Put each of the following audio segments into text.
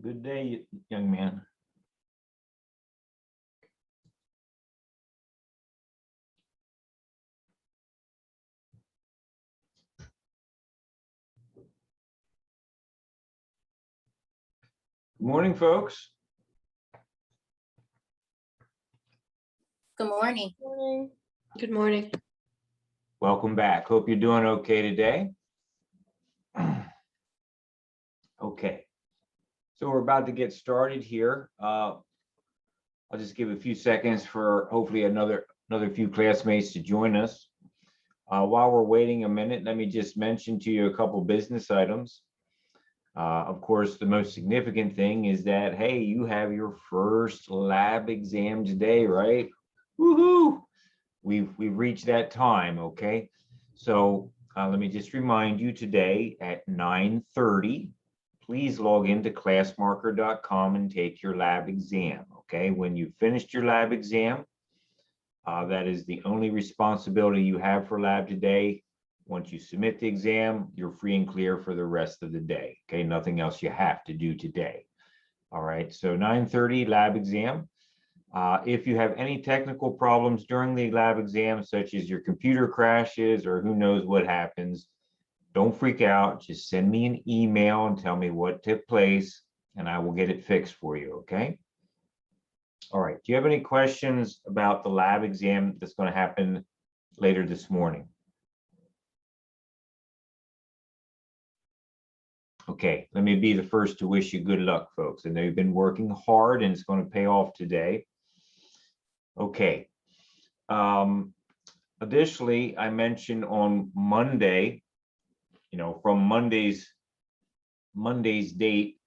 Good day, young man. Good morning, folks. Good morning. Good morning. Welcome back. Hope you're doing okay today. Okay, so we're about to get started here. I'll just give a few seconds for hopefully another few classmates to join us. While we're waiting a minute, let me just mention to you a couple business items. Of course, the most significant thing is that, hey, you have your first lab exam today, right? Woohoo! We've reached that time, okay? So let me just remind you today at 9:30, please log into classmarker.com and take your lab exam, okay? When you've finished your lab exam, that is the only responsibility you have for lab today. Once you submit the exam, you're free and clear for the rest of the day, okay? Nothing else you have to do today. All right, so 9:30 lab exam. If you have any technical problems during the lab exam, such as your computer crashes or who knows what happens, don't freak out. Just send me an email and tell me what took place, and I will get it fixed for you, okay? All right, do you have any questions about the lab exam that's going to happen later this morning? Okay, let me be the first to wish you good luck, folks. I know you've been working hard and it's going to pay off today. Okay. Additionally, I mentioned on Monday, from Monday's date,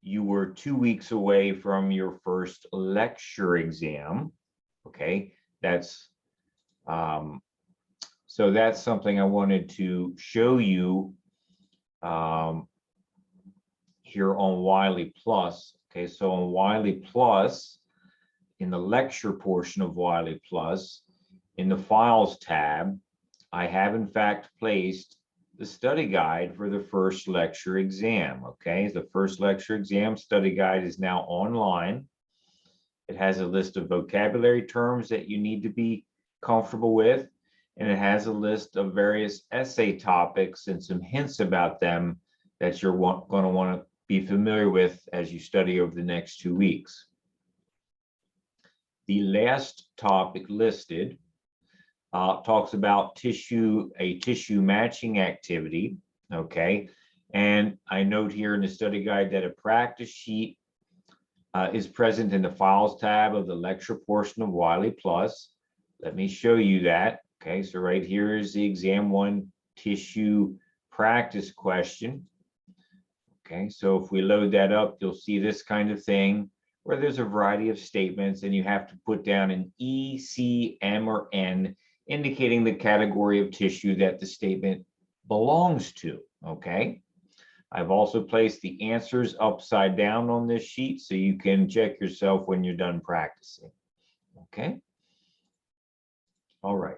you were 2 weeks away from your first lecture exam. Okay, that's so that's something I wanted to show you here on Wiley Plus. Okay, so on Wiley Plus, in the lecture portion of Wiley Plus, in the Files tab, I have in fact placed the study guide for the first lecture exam. Okay, the first lecture exam study guide is now online. It has a list of vocabulary terms that you need to be comfortable with, and it has a list of various essay topics and some hints about them that you're going to want to be familiar with as you study over the next 2 weeks. The last topic listed talks about a tissue matching activity, okay? And I note here in the study guide that a practice sheet is present in the Files tab of the lecture portion of Wiley Plus. Let me show you that. Okay, so right here is the exam 1 tissue practice question. Okay, so if we load that up, you'll see this kind of thing where there's a variety of statements and you have to put down an E, C, M, or N, indicating the category of tissue that the statement belongs to, okay? I've also placed the answers upside down on this sheet so you can check yourself when you're done practicing, okay? All right.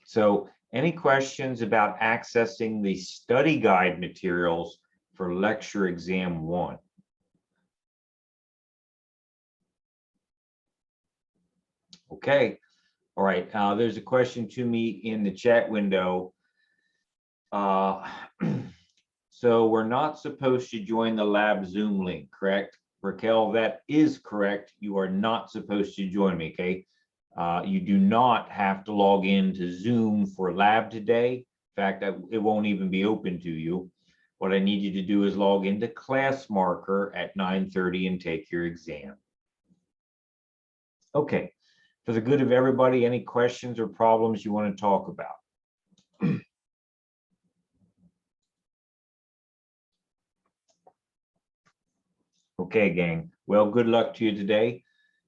So any questions about accessing the study guide materials for lecture exam 1? Okay, all right, there's a question to me in the chat window. So we're not supposed to join the lab Zoom link, correct? Raquel, that is correct. You are not supposed to join me, okay? You do not have to log in to Zoom for lab today. In fact, it won't even be open to you. What I need you to do is log into Classmarker at 9:30 and take your exam. Okay, for the good of everybody, any questions or problems you want to talk about? Okay, gang. Well, good luck to you today.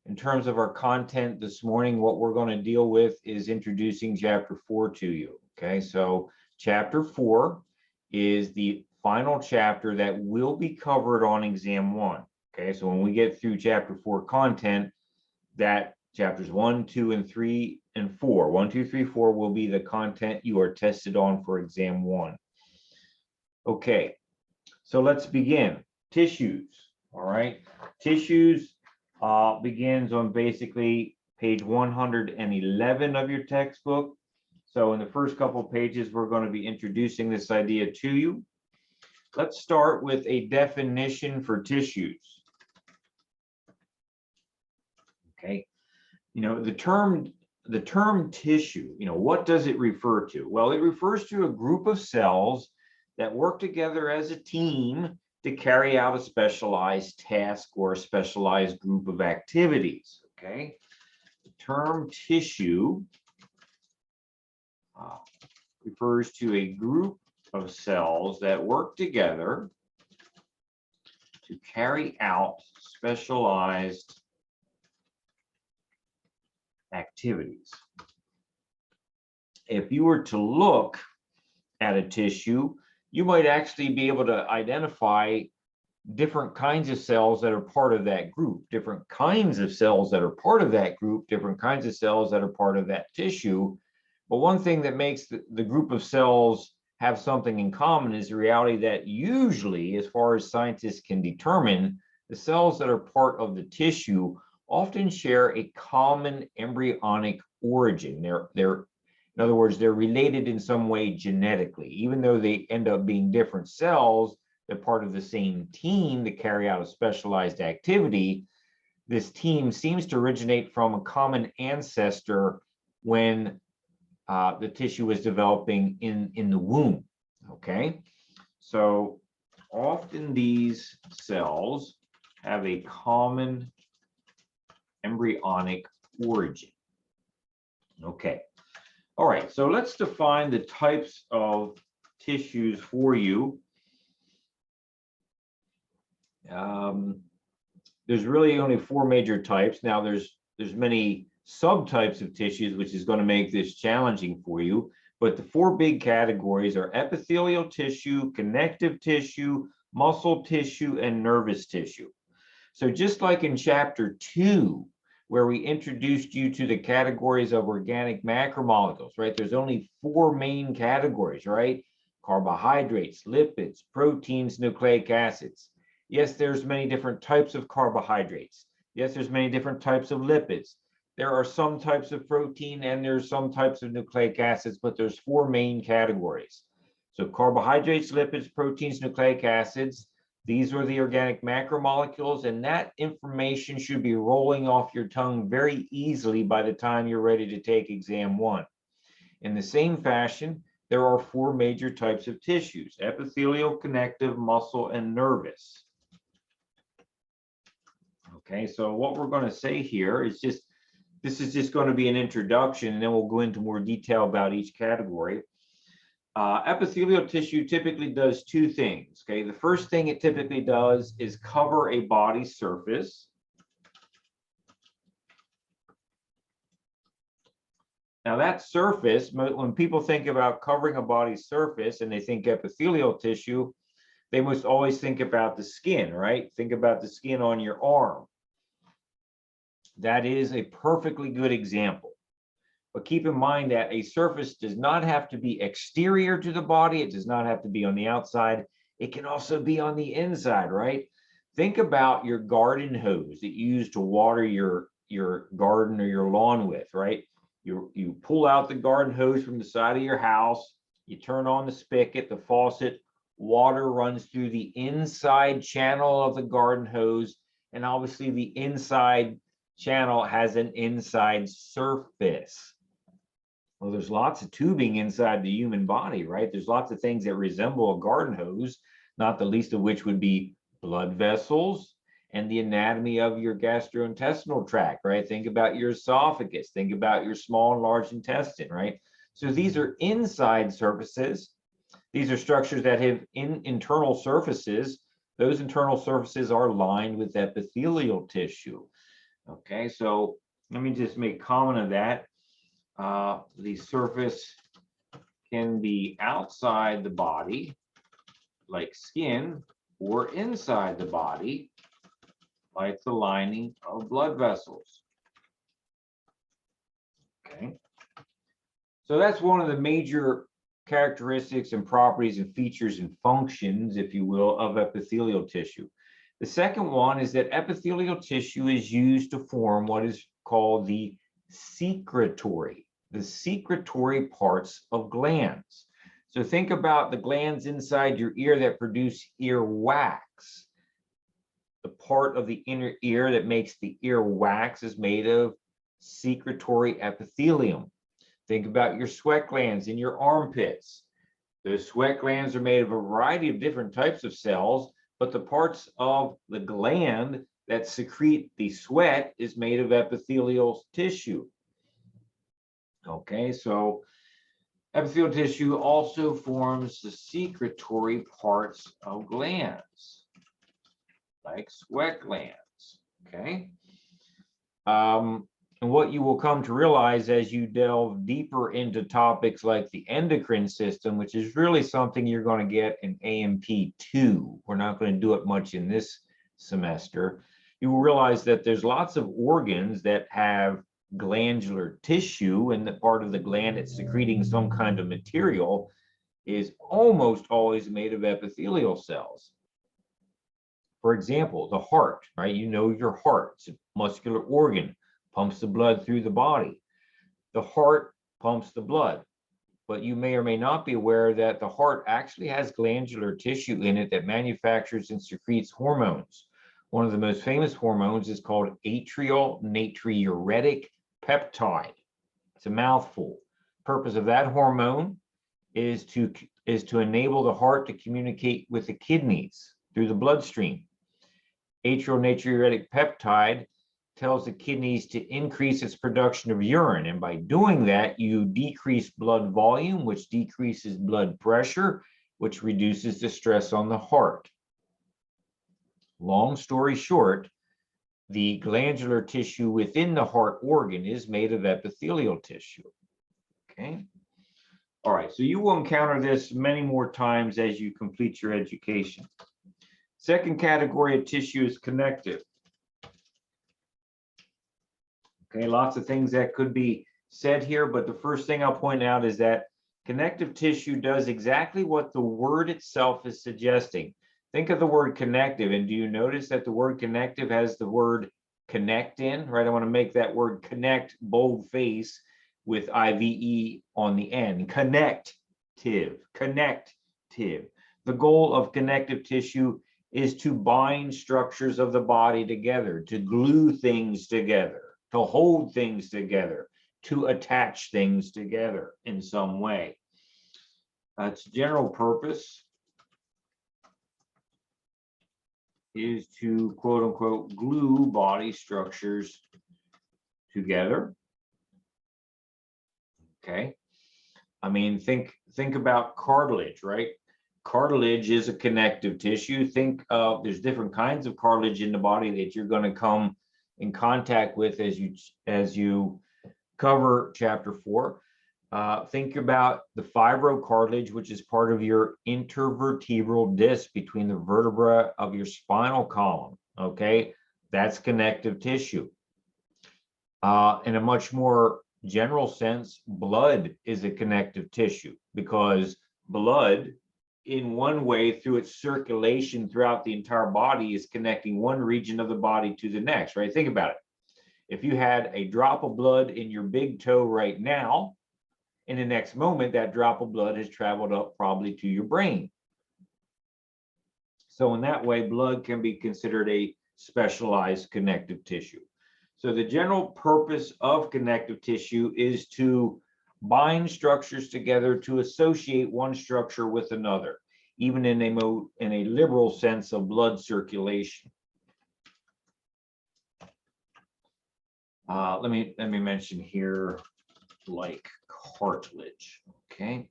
In terms of our content this morning, what we're going to deal with is introducing chapter 4 to you. Okay, so chapter 4 is the final chapter that will be covered on exam 1. Okay, so when we get through chapter 4 content, that chapters 1, 2, and 3, and 4. 1, 2, 3, 4 will be the content you are tested on for exam 1. Okay, so let's begin. Tissues, all right? Tissues begins on basically page 111 of your textbook. So in the first couple of pages, we're going to be introducing this idea to you. Let's start with a definition for tissues. Okay, you know, the term tissue, you know, what does it refer to? Well, it refers to a group of cells that work together as a team to carry out a specialized task or a specialized group of activities. Okay, the term tissue refers to a group of cells that work together to carry out specialized activities. If you were to look at a tissue, you might actually be able to identify different kinds of cells that are part of that group, different kinds of cells that are part of that group, different kinds of cells that are part of that tissue. But one thing that makes the group of cells have something in common is the reality that usually, as far as scientists can determine, the cells that are part of the tissue often share a common embryonic origin. In other words, they're related in some way genetically, even though they end up being different cells. They're part of the same team to carry out a specialized activity. This team seems to originate from a common ancestor when the tissue was developing in the womb. Okay, so often these cells have a common embryonic origin. Okay, all right, so let's define the types of tissues for you. There's really only 4 major types. Now there's many subtypes of tissues, which is going to make this challenging for you. But the 4 big categories are epithelial tissue, connective tissue, muscle tissue, and nervous tissue. So just like in chapter 2, where we introduced you to the categories of organic macromolecules, right? There's only 4 main categories, right? Carbohydrates, lipids, proteins, nucleic acids. Yes, there's many different types of carbohydrates. Yes, there's many different types of lipids. There are some types of protein and there's some types of nucleic acids, but there's 4 main categories. So carbohydrates, lipids, proteins, nucleic acids, these are the organic macromolecules, and that information should be rolling off your tongue very easily by the time you're ready to take exam 1. In the same fashion, there are 4 major types of tissues: epithelial, connective, muscle, and nervous. Okay, so what we're going to say here is this is just going to be an introduction, and then we'll go into more detail about each category. Epithelial tissue typically does 2 things. Okay, the first thing it typically does is cover a body surface. Now that surface, when people think about covering a body surface and they think epithelial tissue, they must always think about the skin, right? Think about the skin on your arm. That is a perfectly good example. But keep in mind that a surface does not have to be exterior to the body. It does not have to be on the outside. It can also be on the inside, right? Think about your garden hose that you use to water your garden or your lawn with, right? You pull out the garden hose from the side of your house. You turn on the spigot, the faucet. Water runs through the inside channel of the garden hose. And obviously the inside channel has an inside surface. Well, there's lots of tubing inside the human body, right? There's lots of things that resemble a garden hose, not the least of which would be blood vessels and the anatomy of your gastrointestinal tract, right? Think about your esophagus, think about your small and large intestine, right? So these are inside surfaces. These are structures that have internal surfaces. Those internal surfaces are lined with epithelial tissue. Okay, so let me just make comment of that. The surface can be outside the body, like skin, or inside the body, like the lining of blood vessels. Okay. So that's one of the major characteristics and properties and features and functions, if you will, of epithelial tissue. The second one is that epithelial tissue is used to form what is called the secretory parts of glands. So think about the glands inside your ear that produce ear wax. The part of the inner ear that makes the ear wax is made of secretory epithelium. Think about your sweat glands in your armpits. Those sweat glands are made of a variety of different types of cells, but the parts of the gland that secrete the sweat is made of epithelial tissue. Okay, so epithelial tissue also forms the secretory parts of glands, like sweat glands. Okay. And what you will come to realize as you delve deeper into topics like the endocrine system, which is really something you're going to get in AMP2. We're not going to do it much in this semester. You will realize that there's lots of organs that have glandular tissue, and the part of the gland that's secreting some kind of material is almost always made of epithelial cells. For example, the heart, right? You know your heart, it's a muscular organ, pumps the blood through the body. The heart pumps the blood, but you may or may not be aware that the heart actually has glandular tissue in it that manufactures and secretes hormones. One of the most famous hormones is called atrial natriuretic peptide. It's a mouthful. The purpose of that hormone is to enable the heart to communicate with the kidneys through the bloodstream. Atrial natriuretic peptide tells the kidneys to increase its production of urine. And by doing that, you decrease blood volume, which decreases blood pressure, which reduces the stress on the heart. Long story short, the glandular tissue within the heart organ is made of epithelial tissue. Okay. All right, so you will encounter this many more times as you complete your education. Second category of tissue is connective. Okay, lots of things that could be said here, but the first thing I'll point out is that connective tissue does exactly what the word itself is suggesting. Think of the word connective, and do you notice that the word connective has the word connect in, right? I want to make that word connect boldface with IVE on the end. Connective. The goal of connective tissue is to bind structures of the body together, to glue things together, to hold things together, to attach things together in some way. Its general purpose is to quote unquote glue body structures together. Okay. I mean, think about cartilage, right? Cartilage is a connective tissue. Think of, there's different kinds of cartilage in the body that you're going to come in contact with as you cover chapter 4. Think about the fibrocartilage, which is part of your intervertebral disc between the vertebra of your spinal column. Okay, that's connective tissue. In a much more general sense, blood is a connective tissue because blood, in one way, through its circulation throughout the entire body, is connecting one region of the body to the next, right? Think about it. If you had a drop of blood in your big toe right now, in the next moment, that drop of blood has traveled up probably to your brain. So in that way, blood can be considered a specialized connective tissue. So the general purpose of connective tissue is to bind structures together to associate one structure with another, even in a liberal sense of blood circulation. Let me mention here, like cartilage. Okay.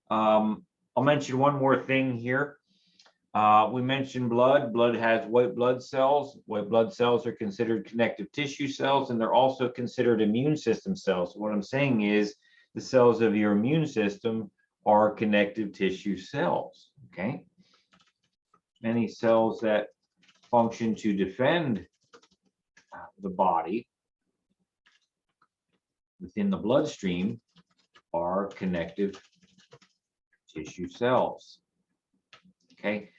I'll mention one more thing here. We mentioned blood. Blood has white blood cells. White blood cells are considered connective tissue cells, and they're also considered immune system cells. What I'm saying is the cells of your immune system are connective tissue cells. Okay. Many cells that function to defend the body. within the bloodstream are connective tissue cells. Okay,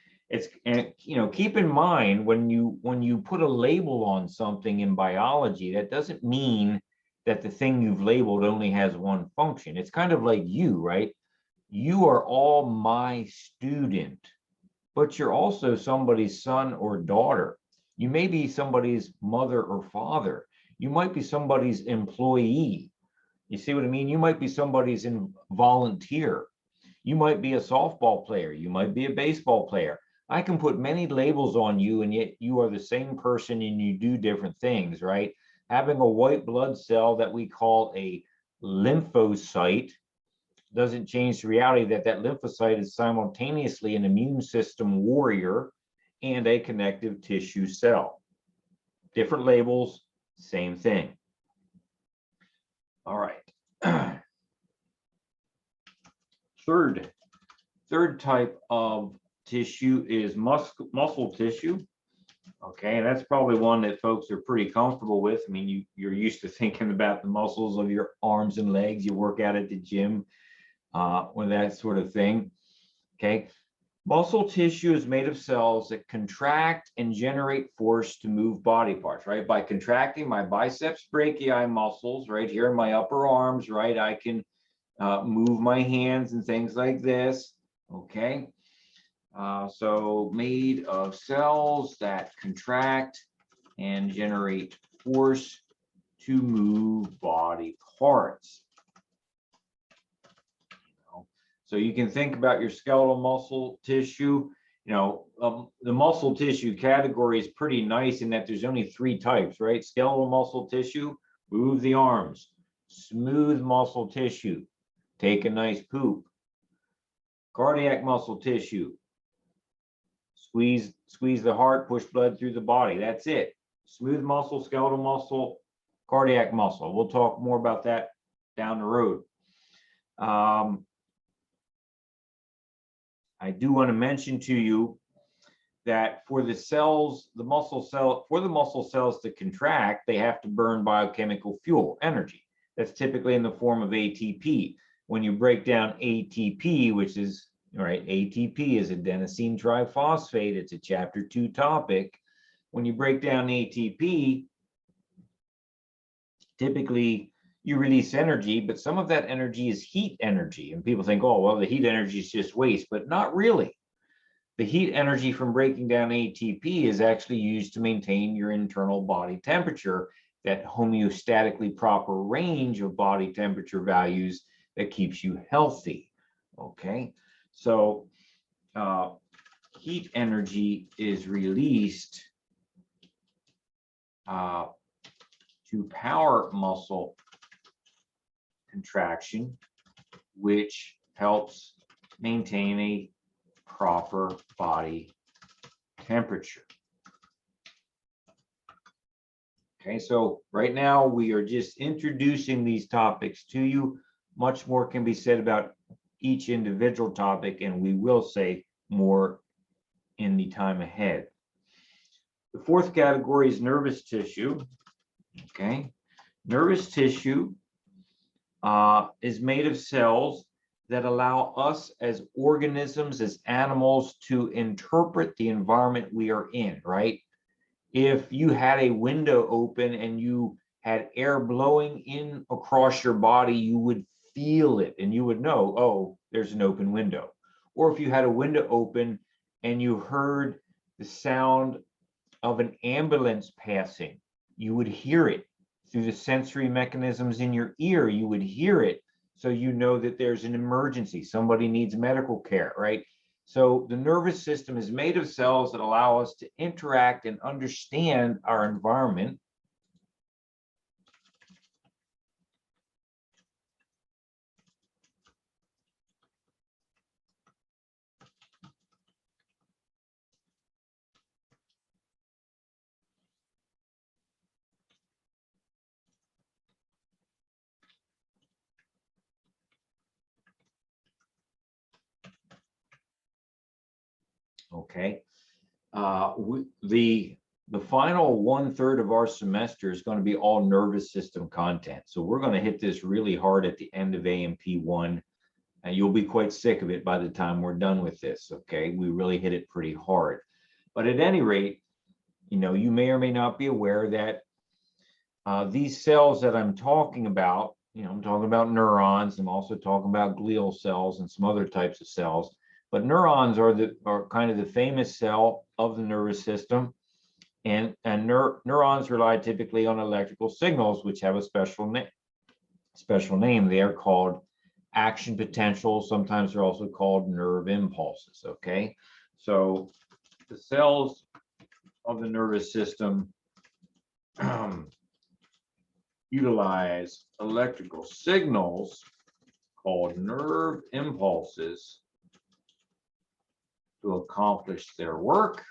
and keep in mind when you put a label on something in biology, that doesn't mean that the thing you've labeled only has one function. It's kind of like you, right? You are all my student, but you're also somebody's son or daughter. You may be somebody's mother or father. You might be somebody's employee. You see what I mean? You might be somebody's volunteer. You might be a softball player. You might be a baseball player. I can put many labels on you, and yet you are the same person and you do different things, right? Having a white blood cell that we call a lymphocyte doesn't change the reality that that lymphocyte is simultaneously an immune system warrior and a connective tissue cell. Different labels, same thing. All right. Third type of tissue is muscle tissue. Okay, and that's probably one that folks are pretty comfortable with. I mean, you're used to thinking about the muscles of your arms and legs. You work out at the gym, or that sort of thing. Okay, muscle tissue is made of cells that contract and generate force to move body parts, right? By contracting my biceps brachii muscles right here in my upper arms, right, I can move my hands and things like this. Okay, so made of cells that contract and generate force to move body parts. So you can think about your skeletal muscle tissue. The muscle tissue category is pretty nice in that there's only 3 types, right? Skeletal muscle tissue, move the arms. Smooth muscle tissue, take a nice poop. Cardiac muscle tissue, squeeze the heart, push blood through the body. That's it. Smooth muscle, skeletal muscle, cardiac muscle. We'll talk more about that down the road. I do want to mention to you that for the muscle cells to contract, they have to burn biochemical fuel, energy. That's typically in the form of ATP. When you break down ATP, which is, right, ATP is adenosine triphosphate. It's a chapter 2 topic. When you break down ATP, typically you release energy, but some of that energy is heat energy. And people think, oh, well, the heat energy is just waste, but not really. The heat energy from breaking down ATP is actually used to maintain your internal body temperature, that homeostatically proper range of body temperature values that keeps you healthy. Okay, so heat energy is released to power muscle contraction, which helps maintain a proper body temperature. Okay, so right now we are just introducing these topics to you. Much more can be said about each individual topic, and we will say more in the time ahead. The 4th category is nervous tissue. Okay, nervous tissue is made of cells that allow us as organisms, as animals, to interpret the environment we are in, right? If you had a window open and you had air blowing in across your body, you would feel it and you would know, oh, there's an open window. Or if you had a window open and you heard the sound of an ambulance passing, you would hear it through the sensory mechanisms in your ear. You would hear it, so you know that there's an emergency, somebody needs medical care, right? So the nervous system is made of cells that allow us to interact and understand our environment. Okay, the the final 1/3 of our semester is going to be all nervous system content. So we're going to hit this really hard at the end of AMP1, and you'll be quite sick of it by the time we're done with this. Okay, we really hit it pretty hard. But at any rate, you know, you may or may not be aware that these cells that I'm talking about, you know, I'm talking about neurons. I'm also talking about glial cells and some other types of cells. But neurons are kind of the famous cell of the nervous system, and neurons rely typically on electrical signals, which have a special name. They are called action potentials. Sometimes they're also called nerve impulses. Okay, so the cells of the nervous system utilize electrical signals called nerve impulses to accomplish their work.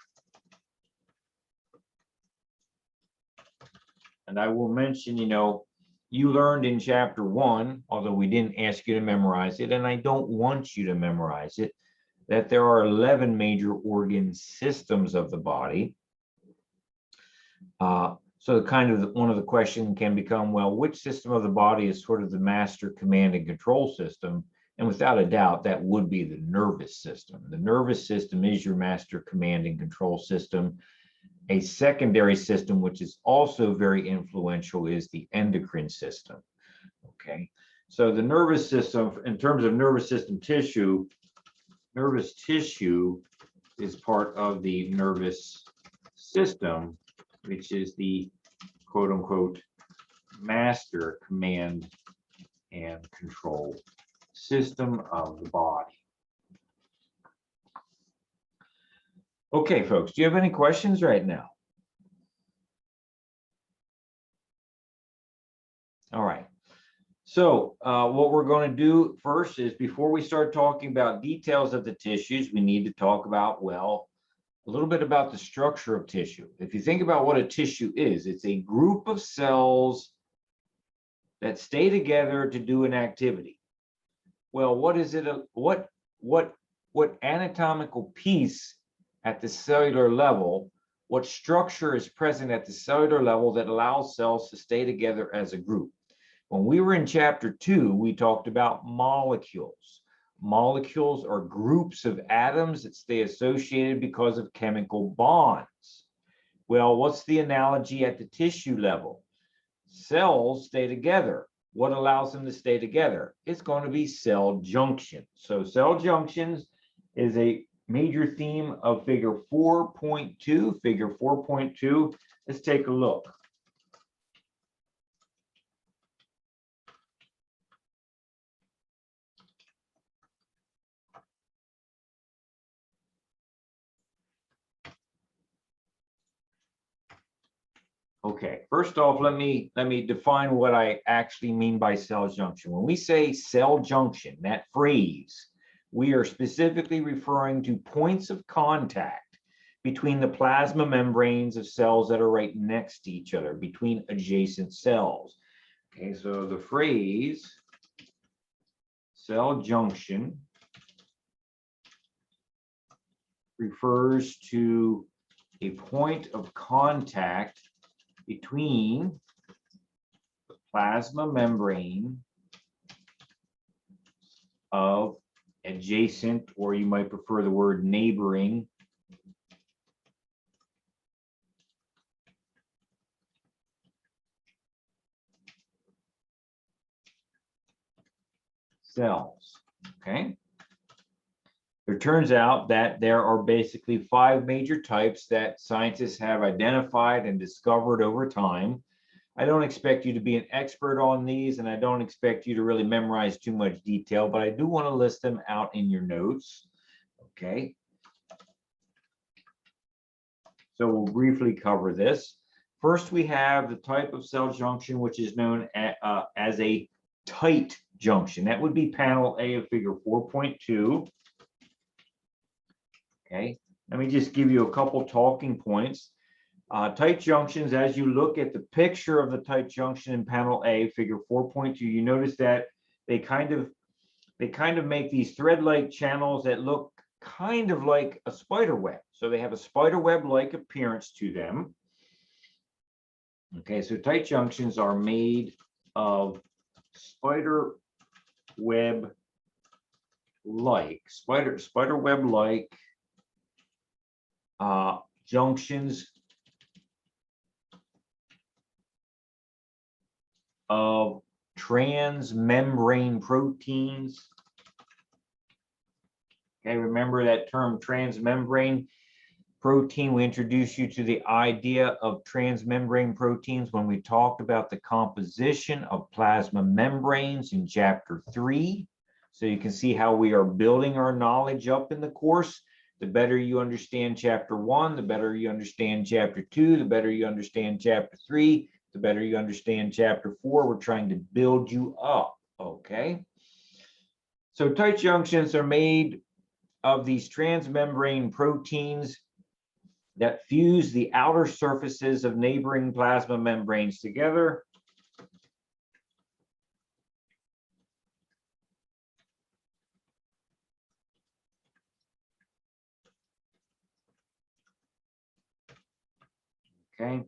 And I will mention, you know, you learned in chapter 1, although we didn't ask you to memorize it, and I don't want you to memorize it, that there are 11 major organ systems of the body. So kind of one of the questions can become, well, which system of the body is sort of the master command and control system? And without a doubt, that would be the nervous system. The nervous system is your master command and control system. A secondary system, which is also very influential, is the endocrine system. Okay, so the nervous system, in terms of nervous system tissue, nervous tissue is part of the nervous system, which is the quote unquote master command and control system of the body. Okay, folks, do you have any questions right now? All right. So what we're going to do first is, before we start talking about details of the tissues, we need to talk about, well, a little bit about the structure of tissue. If you think about what a tissue is, it's a group of cells that stay together to do an activity. Well, what is it? What anatomical piece at the cellular level, what structure is present at the cellular level that allows cells to stay together as a group? When we were in chapter 2, we talked about molecules. Molecules are groups of atoms that stay associated because of chemical bonds. Well, what's the analogy at the tissue level? Cells stay together. What allows them to stay together? It's going to be cell junction. So cell junctions is a major theme of figure 4.2. Figure 4.2, let's take a look. Okay, first off, let me define what I actually mean by cell junction. When we say cell junction, that phrase, we are specifically referring to points of contact between the plasma membranes of cells that are right next to each other, between adjacent cells. Okay, so the phrase cell junction refers to a point of contact between the plasma membrane of adjacent, or you might prefer the word neighboring, cells. Okay. It turns out that there are basically 5 major types that scientists have identified and discovered over time. I don't expect you to be an expert on these, and I don't expect you to really memorize too much detail, but I do want to list them out in your notes. Okay. So we'll briefly cover this. First, we have the type of cell junction, which is known as a tight junction. That would be panel A of figure 4.2. Okay, let me just give you a couple talking points. Tight junctions, as you look at the picture of the tight junction in panel A, figure 4.2, you notice that they kind of make these thread-like channels that look kind of like a spider web. So they have a spider web-like appearance to them. Okay, so tight junctions are made of spider web like junctions of transmembrane proteins. Okay, remember that term transmembrane protein. We introduced you to the idea of transmembrane proteins when we talked about the composition of plasma membranes in chapter 3. So you can see how we are building our knowledge up in the course. The better you understand chapter 1, the better you understand chapter 2, the better you understand chapter 3, the better you understand chapter 4. We're trying to build you up, okay? So tight junctions are made of these transmembrane proteins that fuse the outer surfaces of neighboring plasma membranes together. Okay.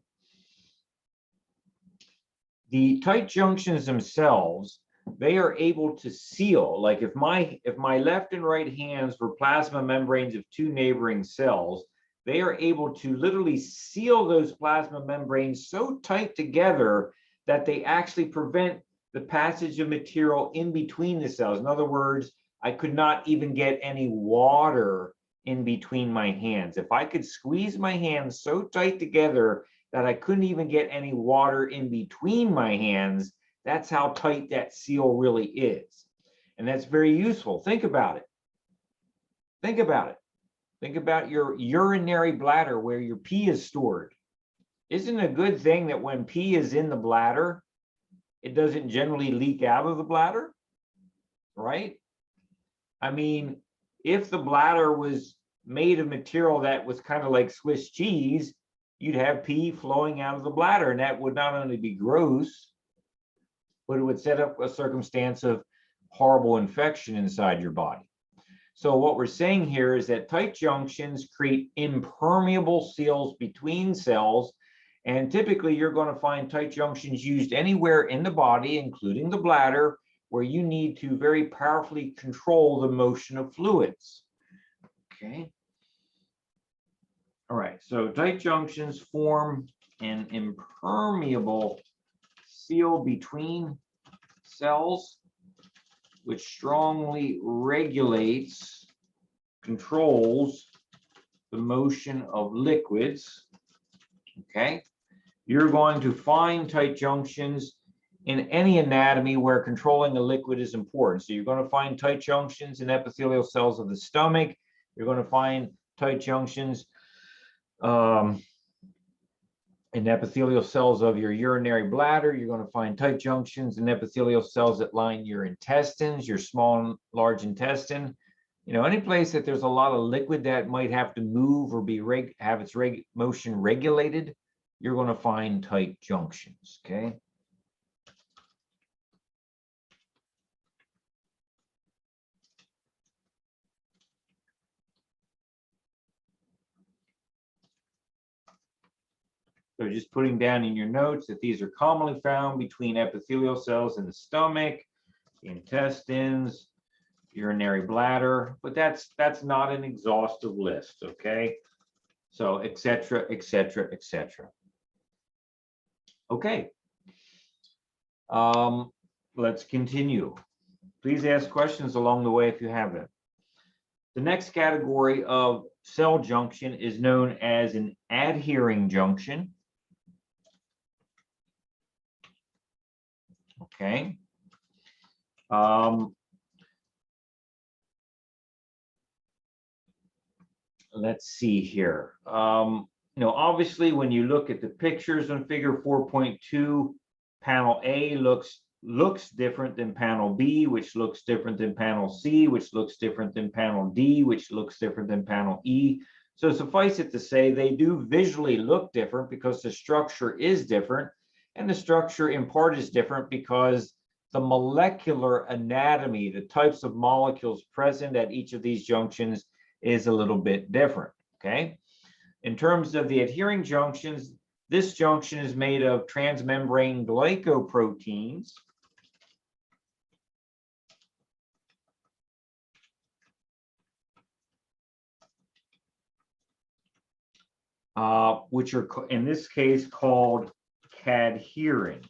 The tight junctions themselves, they are able to seal, like if my left and right hands were plasma membranes of two neighboring cells, they are able to literally seal those plasma membranes so tight together that they actually prevent the passage of material in between the cells. In other words, I could not even get any water in between my hands. If I could squeeze my hands so tight together that I couldn't even get any water in between my hands, that's how tight that seal really is. And that's very useful. Think about it. Think about it. Think about your urinary bladder where your pee is stored. Isn't it a good thing that when pee is in the bladder, it doesn't generally leak out of the bladder, right? I mean, if the bladder was made of material that was kind of like Swiss cheese, you'd have pee flowing out of the bladder, and that would not only be gross, but it would set up a circumstance of horrible infection inside your body. So what we're saying here is that tight junctions create impermeable seals between cells, and typically you're going to find tight junctions used anywhere in the body, including the bladder, where you need to very powerfully control the motion of fluids. Okay. All right, so tight junctions form an impermeable seal between cells, which strongly regulates, controls the motion of liquids. Okay, you're going to find tight junctions in any anatomy where controlling a liquid is important. So you're going to find tight junctions in epithelial cells of the stomach. You're going to find tight junctions in epithelial cells of your urinary bladder. You're going to find tight junctions in epithelial cells that line your intestines, your small and large intestine. You know, any place that there's a lot of liquid that might have to move or have its motion regulated, you're going to find tight junctions, okay? So just putting down in your notes that these are commonly found between epithelial cells in the stomach, the intestines, urinary bladder, but that's not an exhaustive list, okay? So et cetera, et cetera, et cetera. Okay. Let's continue. Please ask questions along the way if you have them. The next category of cell junction is known as an adhering junction. Okay. Let's see here. You know, obviously, when you look at the pictures on figure 4.2, panel A looks different than panel B, which looks different than panel C, which looks different than panel D, which looks different than panel E. So suffice it to say, they do visually look different because the structure is different, and the structure in part is different because the molecular anatomy, the types of molecules present at each of these junctions, is a little bit different, okay? In terms of the adhering junctions, This junction is made of transmembrane glycoproteins. Which are, in this case, called cadherin.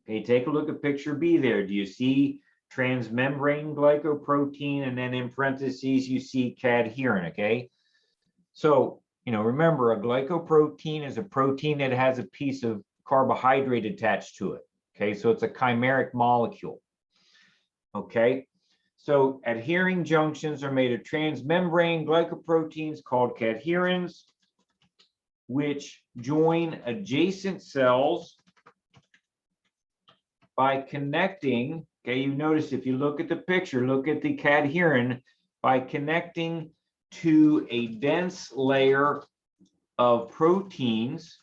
Okay, take a look at picture B there. Do you see transmembrane glycoprotein, and then in parentheses you see cadherin? Okay, so remember, a glycoprotein is a protein that has a piece of carbohydrate attached to it. Okay, so it's a chimeric molecule. Okay, so adhering junctions are made of transmembrane glycoproteins called cadherins, which join adjacent cells by connecting. Okay, you notice if you look at the picture, look at the cadherin, by connecting to a dense layer of proteins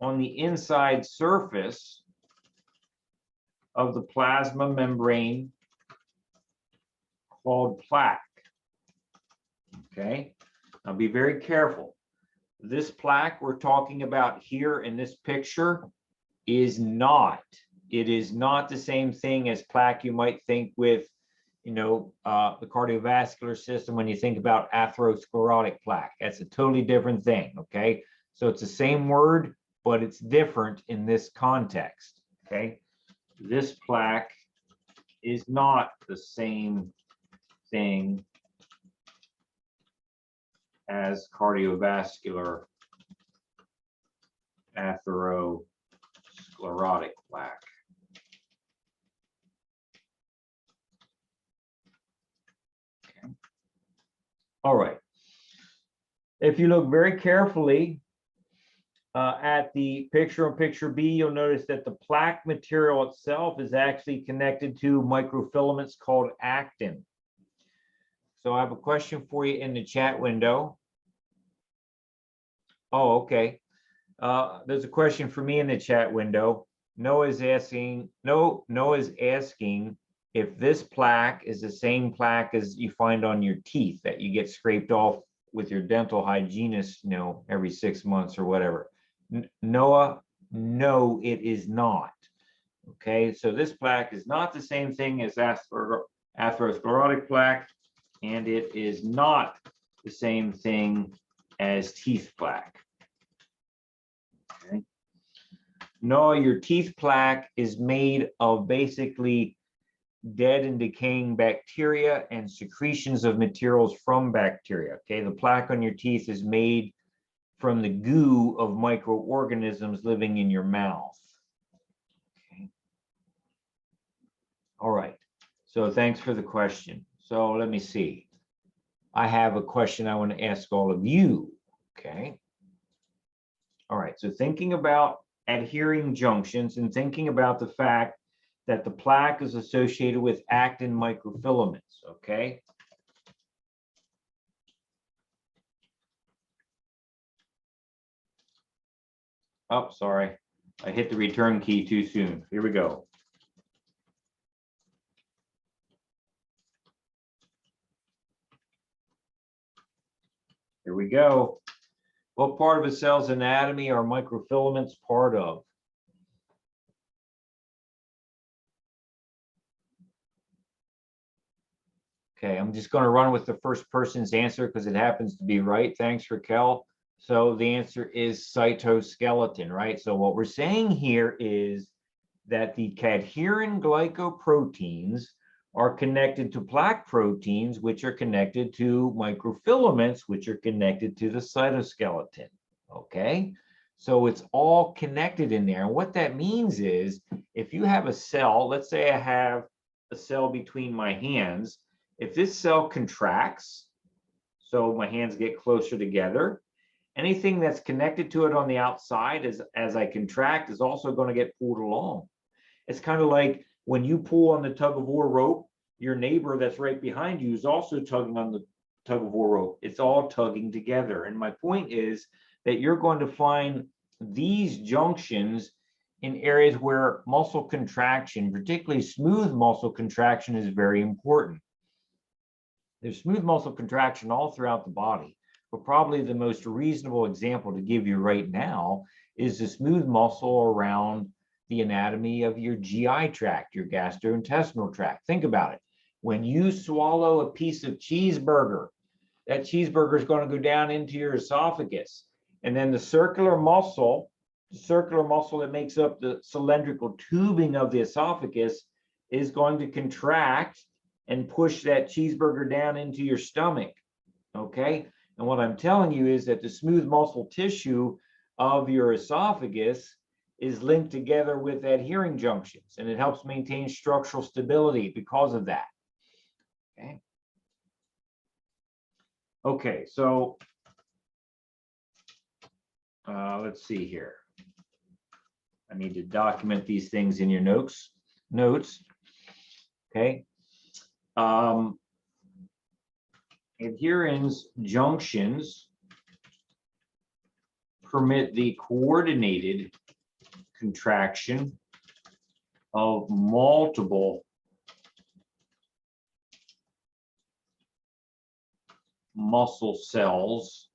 on the inside surface of the plasma membrane called plaque. Okay, now be very careful. This plaque we're talking about here in this picture is not, it is not the same thing as plaque you might think with, the cardiovascular system when you think about atherosclerotic plaque. That's a totally different thing, okay? So it's the same word, but it's different in this context, okay? This plaque is not the same thing as cardiovascular atherosclerotic plaque. Okay. All right. If you look very carefully at the picture on picture B, you'll notice that the plaque material itself is actually connected to microfilaments called actin. So I have a question for you in the chat window. Oh, okay. There's a question for me in the chat window. Noah's asking if this plaque is the same plaque as you find on your teeth that you get scraped off with your dental hygienist, every 6 months or whatever. Noah, no, it is not. Okay, so this plaque is not the same thing as atherosclerotic plaque, and it is not the same thing as teeth plaque. Okay. No, your teeth plaque is made of basically dead and decaying bacteria and secretions of materials from bacteria. Okay, the plaque on your teeth is made from the goo of microorganisms living in your mouth. Okay. All right, so thanks for the question. So let me see. I have a question I want to ask all of you. Okay. All right, so thinking about adhering junctions and thinking about the fact that the plaque is associated with actin microfilaments, okay? Oh, sorry, I hit the return key too soon. Here we go. Here we go. What part of a cell's anatomy are microfilaments part of? Okay, I'm just going to run with the first person's answer because it happens to be right. Thanks, Raquel. So the answer is cytoskeleton, right? So what we're saying here is that the cadherin glycoproteins are connected to plaque proteins, which are connected to microfilaments, which are connected to the cytoskeleton, okay? So it's all connected in there. And what that means is if you have a cell, let's say I have a cell between my hands, if this cell contracts, so my hands get closer together, anything that's connected to it on the outside as I contract is also going to get pulled along. It's kind of like when you pull on the tug of war rope, your neighbor that's right behind you is also tugging on the tug of war rope. It's all tugging together. And my point is that you're going to find these junctions in areas where muscle contraction, particularly smooth muscle contraction, is very important. There's smooth muscle contraction all throughout the body, but probably the most reasonable example to give you right now is the smooth muscle around the anatomy of your GI tract, your gastrointestinal tract. Think about it. When you swallow a piece of cheeseburger, that cheeseburger is going to go down into your esophagus. And then the circular muscle that makes up the cylindrical tubing of the esophagus is going to contract and push that cheeseburger down into your stomach. Okay. And what I'm telling you is that the smooth muscle tissue of your esophagus is linked together with adhering junctions, and it helps maintain structural stability because of that. Okay. Okay, so let's see here. I need to document these things in your notes. Okay. Adherens junctions permit the coordinated contraction of multiple muscle cells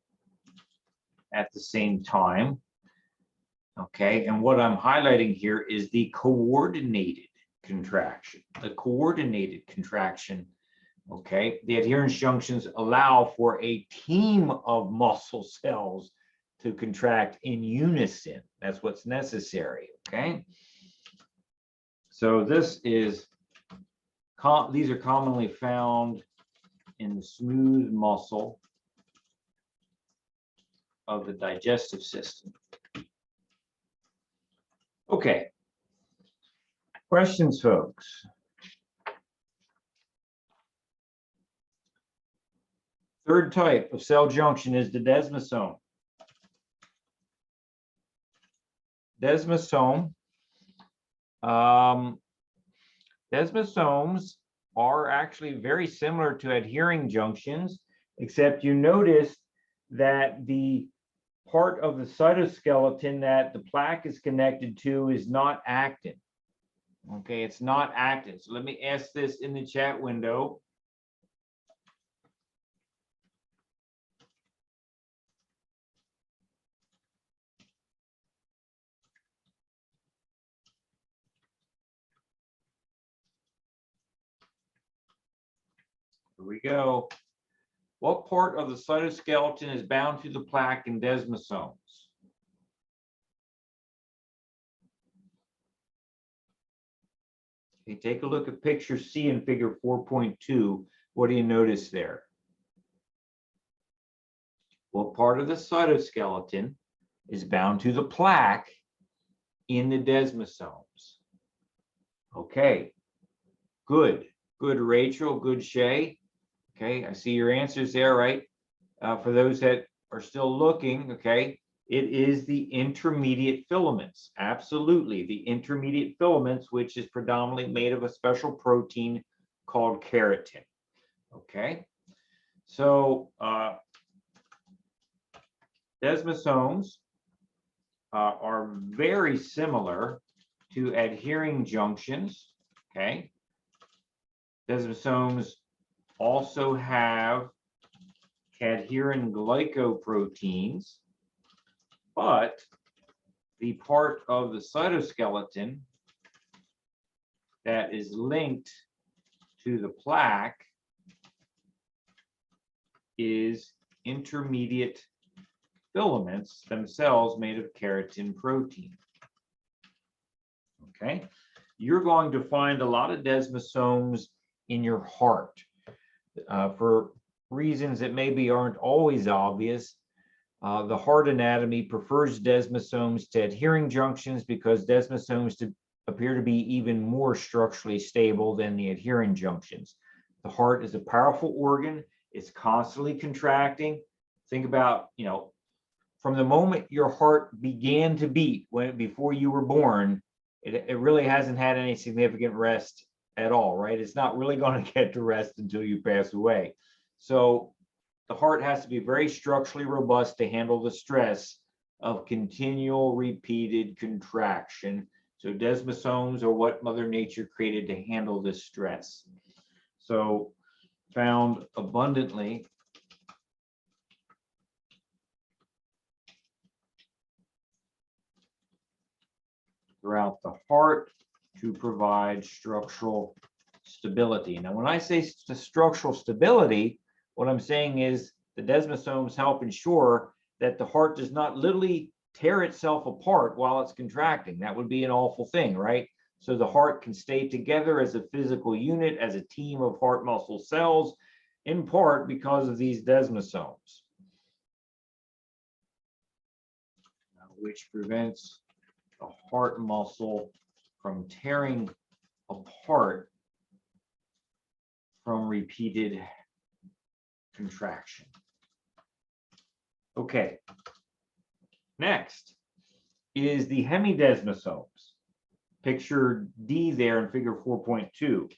at the same time. Okay, and what I'm highlighting here is the coordinated contraction. The coordinated contraction. Okay, the adherens junctions allow for a team of muscle cells to contract in unison. That's what's necessary. Okay, so these are commonly found in the smooth muscle of the digestive system. Okay, questions, folks? Third type of cell junction is the desmosome. Desmosomes are actually very similar to adhering junctions, except you notice that the part of the cytoskeleton that the plaque is connected to is not actin. Okay, it's not actin. So let me ask this in the chat window. Here we go. What part of the cytoskeleton is bound to the plaque in desmosomes? Okay, take a look at picture C in figure 4.2. What do you notice there? What part of the cytoskeleton is bound to the plaque in the desmosomes? Okay, good, Rachel, good, Shay. Okay, I see your answers there, right? For those that are still looking, okay, it is the intermediate filaments. Absolutely, the intermediate filaments, which is predominantly made of a special protein called keratin. Okay, so desmosomes are very similar to adhering junctions. Okay, desmosomes also have cadherin glycoproteins, but the part of the cytoskeleton that is linked to the plaque is intermediate filaments themselves made of keratin protein. Okay, you're going to find a lot of desmosomes in your heart. For reasons that maybe aren't always obvious, the heart anatomy prefers desmosomes to adhering junctions because desmosomes appear to be even more structurally stable than the adhering junctions. The heart is a powerful organ. It's constantly contracting. Think about, from the moment your heart began to beat, before you were born, it really hasn't had any significant rest at all, right? It's not really going to get to rest until you pass away. So the heart has to be very structurally robust to handle the stress of continual repeated contraction. So desmosomes are what Mother Nature created to handle this stress. So found abundantly throughout the heart to provide structural stability. Now, when I say structural stability, what I'm saying is the desmosomes help ensure that the heart does not literally tear itself apart while it's contracting. That would be an awful thing, right? So the heart can stay together as a physical unit, as a team of heart muscle cells, in part because of these desmosomes, which prevents the heart muscle from tearing apart from repeated contraction. Okay. Next is the hemidesmosomes. Picture D there in figure 4.2.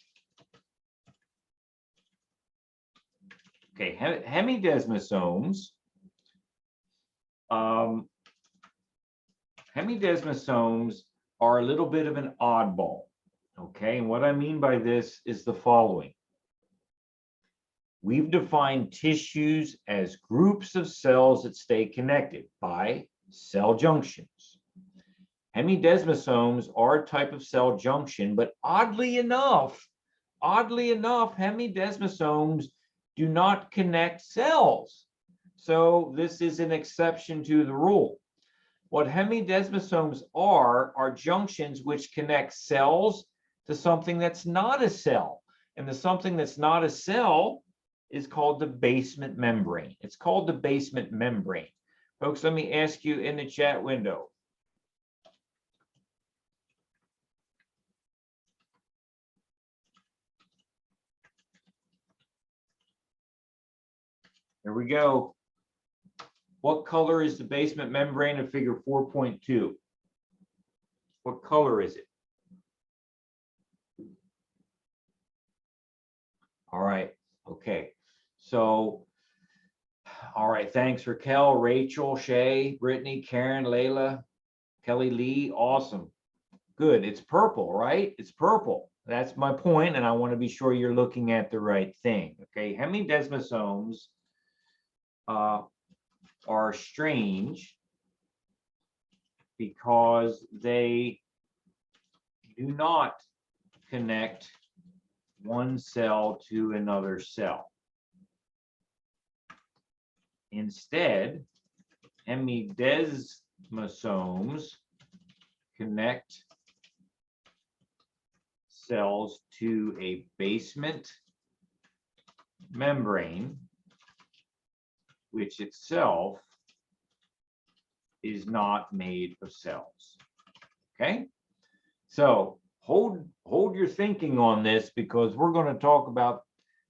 Okay, hemidesmosomes. Hemidesmosomes are a little bit of an oddball. Okay, and what I mean by this is the following. We've defined tissues as groups of cells that stay connected by cell junctions. Hemidesmosomes are a type of cell junction, but oddly enough, hemidesmosomes do not connect cells. So this is an exception to the rule. What hemidesmosomes are junctions which connect cells to something that's not a cell. And the something that's not a cell is called the basement membrane. It's called the basement membrane. Folks, let me ask you in the chat window. There we go. What color is the basement membrane of figure 4.2? What color is it? All right, okay. So, all right, thanks Raquel, Rachel, Shay, Brittany, Karen, Layla, Kelly Lee, awesome. Good, it's purple, right? It's purple. That's my point, and I want to be sure you're looking at the right thing, okay? Hemidesmosomes are strange because they do not connect one cell to another cell. Instead, hemidesmosomes connect cells to a basement membrane, which itself is not made of cells. Okay, so hold your thinking on this, because we're going to talk about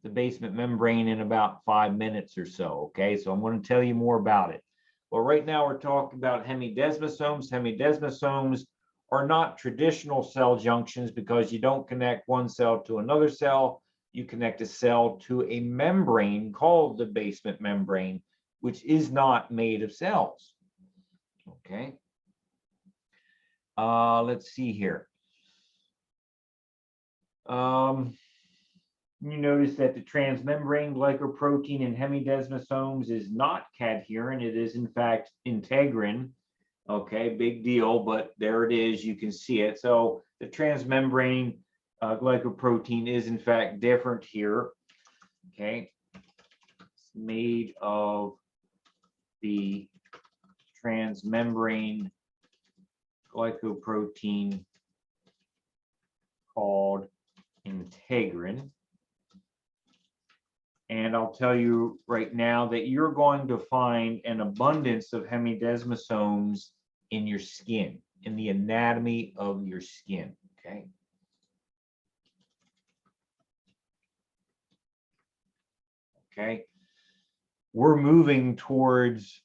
the basement membrane in about 5 minutes or so. Okay, so I'm going to tell you more about it. But right now we're talking about hemidesmosomes. Hemidesmosomes are not traditional cell junctions because you don't connect one cell to another cell. You connect a cell to a membrane called the basement membrane, which is not made of cells. Okay. Let's see here. You notice that the transmembrane glycoprotein in hemidesmosomes is not cadherin. It is, in fact, integrin. Okay, big deal, but there it is. You can see it. So the transmembrane glycoprotein is, in fact, different here. Okay, it's made of the transmembrane glycoprotein called integrin. And I'll tell you right now that you're going to find an abundance of hemidesmosomes in your skin, in the anatomy of your skin, okay? Okay, we're moving towards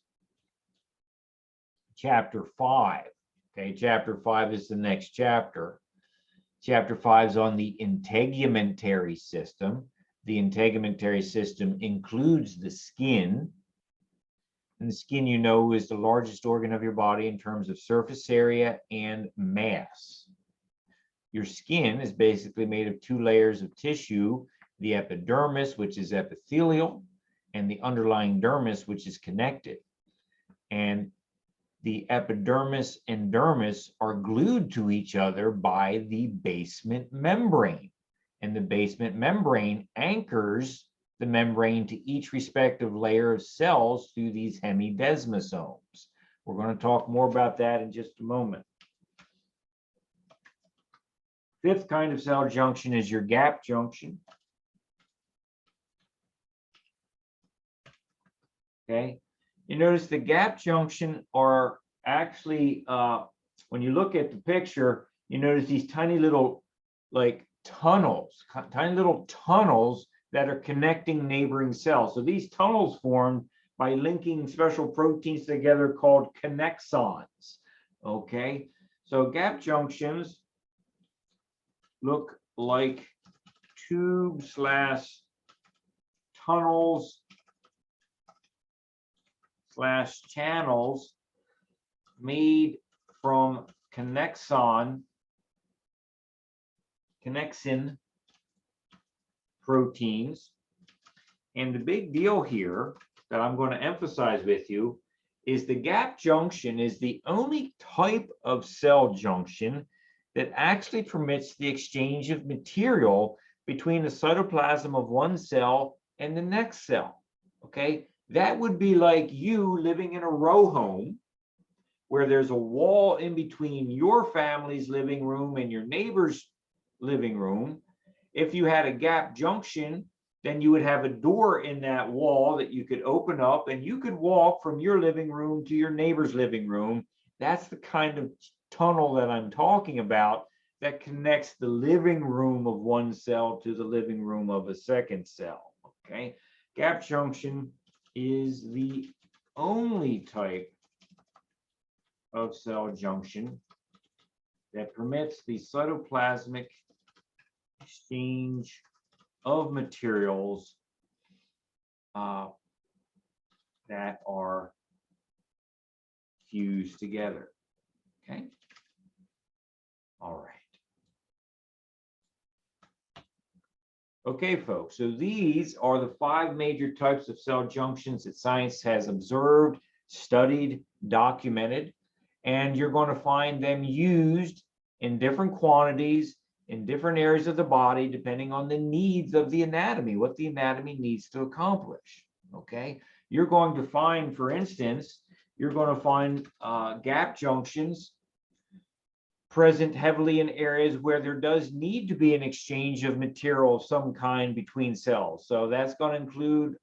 chapter 5. Okay, chapter 5 is the next chapter. Chapter 5 is on the integumentary system. The integumentary system includes the skin. And the skin, you know, is the largest organ of your body in terms of surface area and mass. Your skin is basically made of 2 layers of tissue, the epidermis, which is epithelial, and the underlying dermis, which is connected. And the epidermis and dermis are glued to each other by the basement membrane. And the basement membrane anchors the membrane to each respective layer of cells through these hemidesmosomes. We're going to talk more about that in just a moment. Fifth kind of cell junction is your gap junction. Okay, you notice the gap junction are actually, when you look at the picture, you notice these tiny little like tunnels, tiny little tunnels that are connecting neighboring cells. So these tunnels formed by linking special proteins together called connexons. Okay, so gap junctions look like tubes / tunnels / channels made from connexin proteins. And the big deal here that I'm going to emphasize with you is the gap junction is the only type of cell junction that actually permits the exchange of material between the cytoplasm of one cell and the next cell. Okay, that would be like you living in a row home where there's a wall in between your family's living room and your neighbor's living room. If you had a gap junction, then you would have a door in that wall that you could open up and you could walk from your living room to your neighbor's living room. That's the kind of tunnel that I'm talking about that connects the living room of one cell to the living room of a second cell. Okay, gap junction is the only type of cell junction that permits the cytoplasmic exchange of materials that are fused together. Okay. All right. Okay, folks, so these are the 5 major types of cell junctions that science has observed, studied, documented, and you're going to find them used in different quantities in different areas of the body, depending on the needs of the anatomy, what the anatomy needs to accomplish. Okay, you're going to find, for instance, you're going to find gap junctions present heavily in areas where there does need to be an exchange of material of some kind between cells. So that's going to include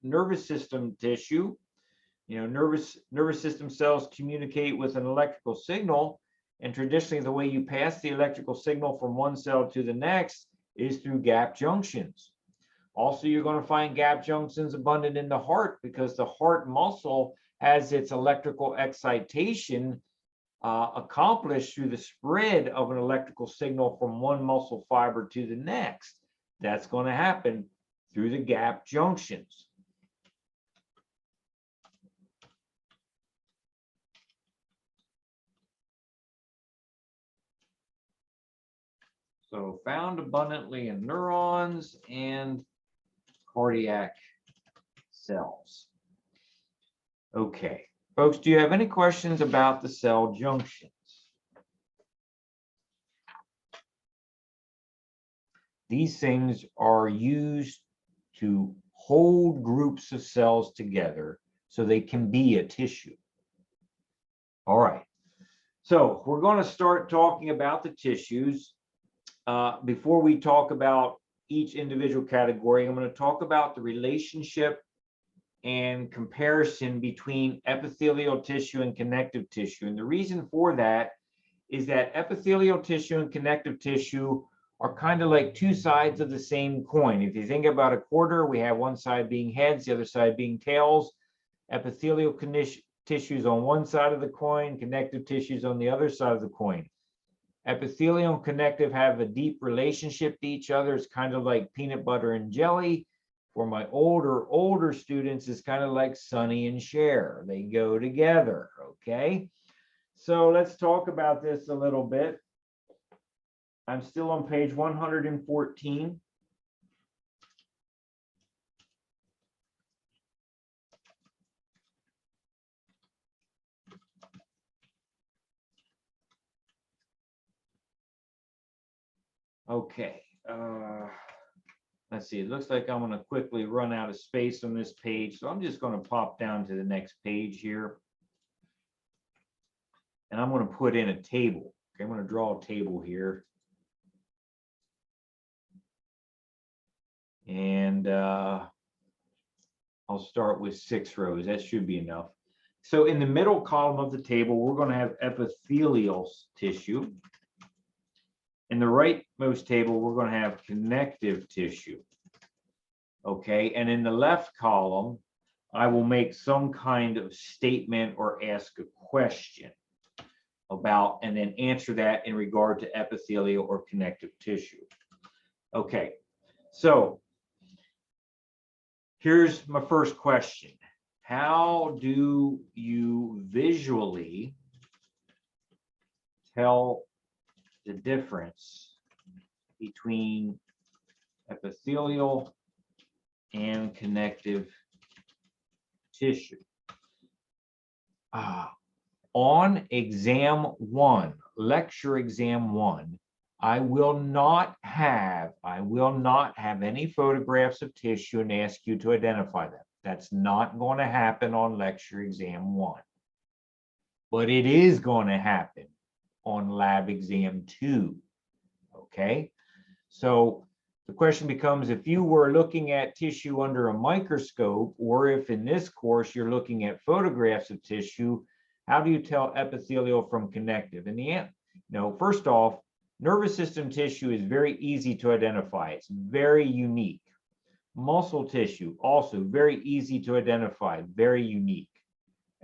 nervous system tissue. You know, nervous system cells communicate with an electrical signal, and traditionally the way you pass the electrical signal from one cell to the next is through gap junctions. Also, you're going to find gap junctions abundant in the heart because the heart muscle has its electrical excitation accomplished through the spread of an electrical signal from one muscle fiber to the next. That's going to happen through the gap junctions. So found abundantly in neurons and cardiac cells. Okay, folks, do you have any questions about the cell junctions? These things are used to hold groups of cells together so they can be a tissue. All right, so we're going to start talking about the tissues. Before we talk about each individual category, I'm going to talk about the relationship and comparison between epithelial tissue and connective tissue. And the reason for that is that epithelial tissue and connective tissue are kind of like 2 sides of the same coin. If you think about a quarter, we have one side being heads, the other side being tails. Epithelial tissues on one side of the coin, connective tissues on the other side of the coin. Epithelial and connective have a deep relationship to each other. It's kind of like peanut butter and jelly. For my older students, it's kind of like Sonny and Cher. They go together, okay? So let's talk about this a little bit. I'm still on page 114. Okay, let's see, it looks like I'm gonna quickly run out of space on this page, so I'm just gonna pop down to the next page here. And I'm gonna put in a table. Okay, I'm gonna draw a table here. And I'll start with 6 rows. That should be enough. So in the middle column of the table, we're going to have epithelial tissue. In the rightmost table, we're going to have connective tissue. Okay, and in the left column, I will make some kind of statement or ask a question about, and then answer that in regard to epithelial or connective tissue. Okay, so here's my first question. How do you visually tell the difference between epithelial and connective tissue? On exam 1, lecture exam 1, I will not have any photographs of tissue and ask you to identify them. That's not going to happen on lecture exam 1. But it is going to happen on lab exam 2. Okay? So the question becomes, if you were looking at tissue under a microscope, or if in this course you're looking at photographs of tissue, how do you tell epithelial from connective? And the answer, first off, nervous system tissue is very easy to identify. It's very unique. Muscle tissue, also very easy to identify, very unique.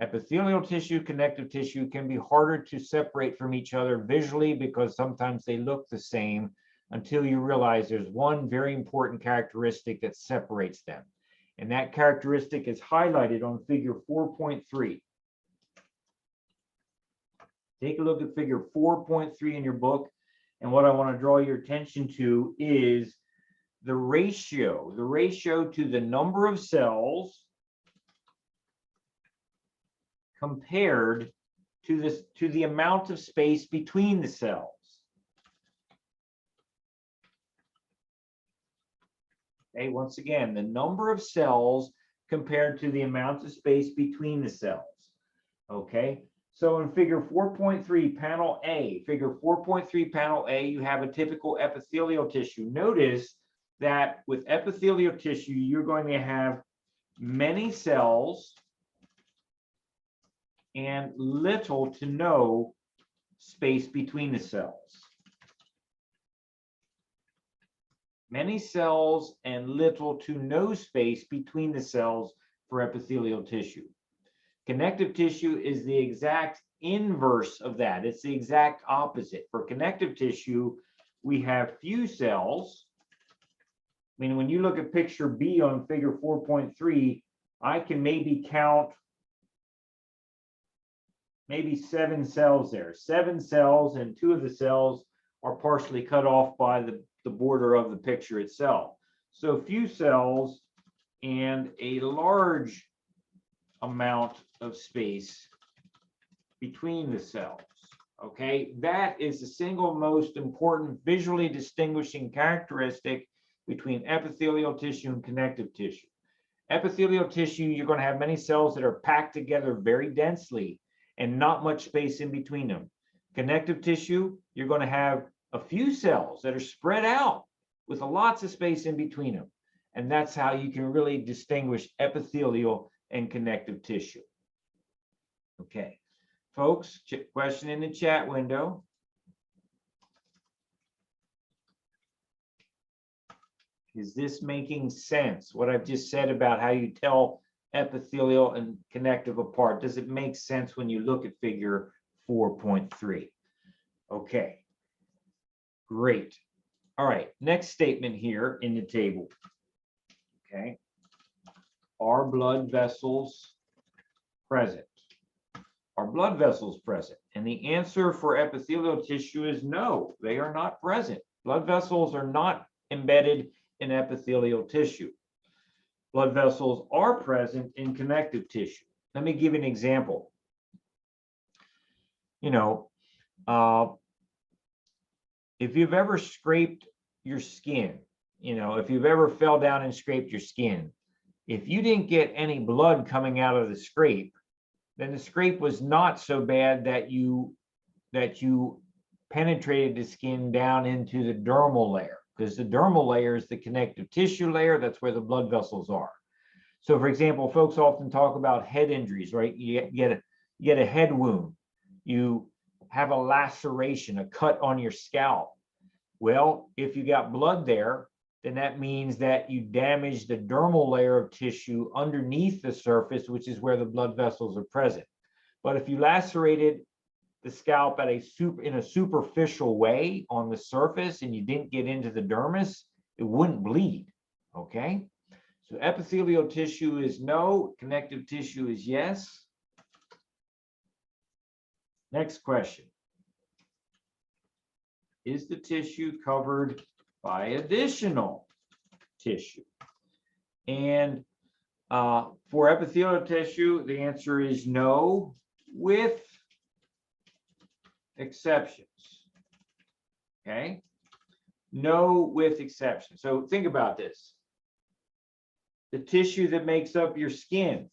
Epithelial tissue, connective tissue can be harder to separate from each other visually because sometimes they look the same until you realize there's one very important characteristic that separates them. And that characteristic is highlighted on figure 4.3. Take a look at figure 4.3 in your book. And what I want to draw your attention to is the ratio to the number of cells compared to the amount of space between the cells. Okay, once again, the number of cells compared to the amount of space between the cells. Okay, so in figure 4.3, panel A, figure 4.3, panel A, you have a typical epithelial tissue. Notice that with epithelial tissue, you're going to have many cells and little to no space between the cells. Many cells and little to no space between the cells for epithelial tissue. Connective tissue is the exact inverse of that. It's the exact opposite. For connective tissue, we have few cells. I mean, when you look at picture B on figure 4.3, I can maybe count maybe 7 cells there. 7 cells, and 2 of the cells are partially cut off by the border of the picture itself. So few cells and a large amount of space between the cells. Okay, that is the single most important visually distinguishing characteristic between epithelial tissue and connective tissue. Epithelial tissue, you're going to have many cells that are packed together very densely and not much space in between them. Connective tissue, you're going to have a few cells that are spread out with lots of space in between them. And that's how you can really distinguish epithelial and connective tissue. Okay, folks, question in the chat window. Is this making sense? What I've just said about how you tell epithelial and connective apart, does it make sense when you look at figure 4.3? Okay, great. All right, next statement here in the table. Okay, are blood vessels present? Are blood vessels present? And the answer for epithelial tissue is no, they are not present. Blood vessels are not embedded in epithelial tissue. Blood vessels are present in connective tissue. Let me give you an example. If you've ever scraped your skin, you know, if you've ever fell down and scraped your skin, if you didn't get any blood coming out of the scrape, then the scrape was not so bad that you penetrated the skin down into the dermal layer, because the dermal layer is the connective tissue layer. That's where the blood vessels are. So for example, folks often talk about head injuries, right? You get a head wound, you have a laceration, a cut on your scalp. Well, if you got blood there, then that means that you damaged the dermal layer of tissue underneath the surface, which is where the blood vessels are present. But if you lacerated the scalp in a superficial way on the surface and you didn't get into the dermis, it wouldn't bleed. Okay, so epithelial tissue is no, connective tissue is yes. Next question. Is the tissue covered by additional tissue? And for epithelial tissue, the answer is no, with exceptions. Okay, no, with exceptions. So think about this. The tissue that makes up your skin,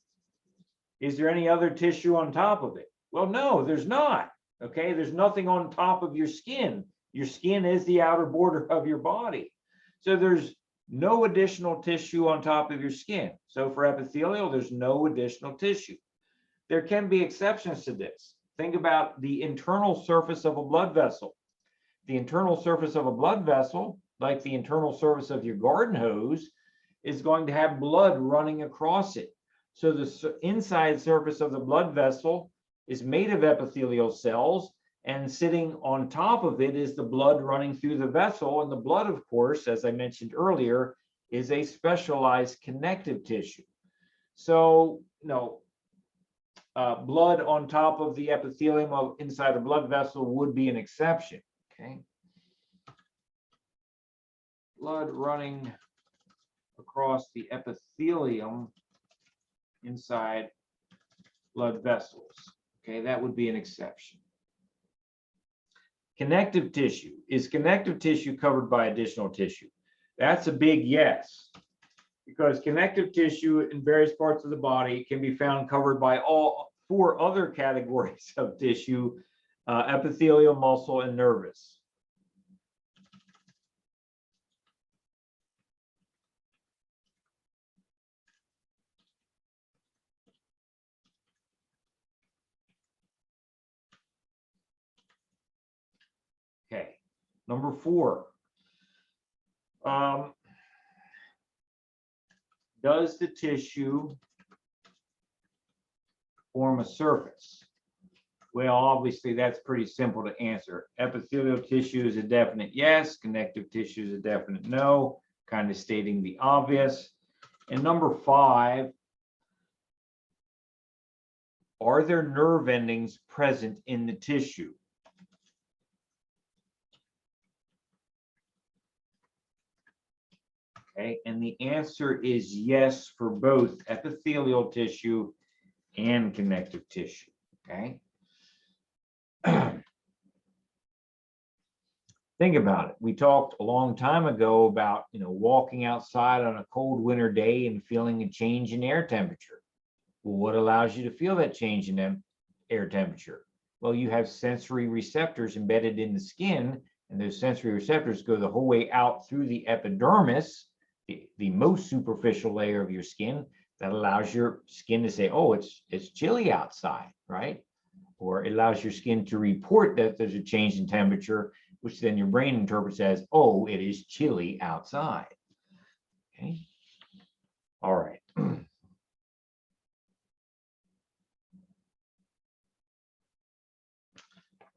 is there any other tissue on top of it? Well, no, there's not. Okay, there's nothing on top of your skin. Your skin is the outer border of your body. So there's no additional tissue on top of your skin. So for epithelial, there's no additional tissue. There can be exceptions to this. Think about the internal surface of a blood vessel. The internal surface of a blood vessel, like the internal surface of your garden hose, is going to have blood running across it. So the inside surface of the blood vessel is made of epithelial cells, and sitting on top of it is the blood running through the vessel. And the blood, of course, as I mentioned earlier, is a specialized connective tissue. So, blood on top of the epithelium of inside a blood vessel would be an exception. Okay. Blood running across the epithelium inside blood vessels. Okay, that would be an exception. Connective tissue. Is connective tissue covered by additional tissue? That's a big yes, because connective tissue in various parts of the body can be found covered by all 4 other categories of tissue: epithelial, muscle, and nervous. Okay, number 4. Does the tissue form a surface? Well, obviously, that's pretty simple to answer. Epithelial tissue is a definite yes. Connective tissue is a definite no, kind of stating the obvious. And number 5, are there nerve endings present in the tissue? Okay, and the answer is yes for both epithelial tissue and connective tissue. Okay. Think about it. We talked a long time ago about, walking outside on a cold winter day and feeling a change in air temperature. Well, what allows you to feel that change in air temperature? Well, you have sensory receptors embedded in the skin, and those sensory receptors go the whole way out through the epidermis, the most superficial layer of your skin, that allows your skin to say, oh, it's chilly outside, right? Or it allows your skin to report that there's a change in temperature, which then your brain interprets as, oh, it is chilly outside. Okay. All right.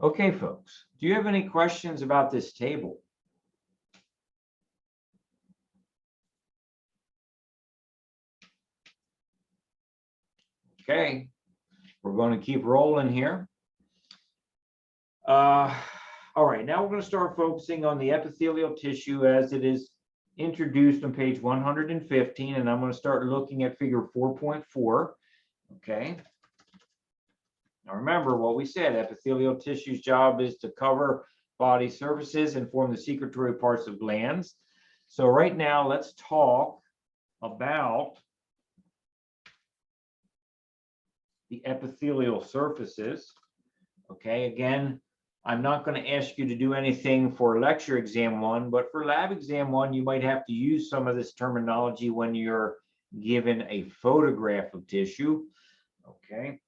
Okay, folks, do you have any questions about this table? Okay, we're going to keep rolling here. All right, now we're going to start focusing on the epithelial tissue as it is introduced on page 115, and I'm going to start looking at figure 4.4. Okay. Now remember what we said, epithelial tissue's job is to cover body surfaces and form the secretory parts of glands. So right now, let's talk about the epithelial surfaces. Okay, again, I'm not going to ask you to do anything for lecture exam 1, but for lab exam 1, you might have to use some of this terminology when you're given a photograph of tissue. Okay.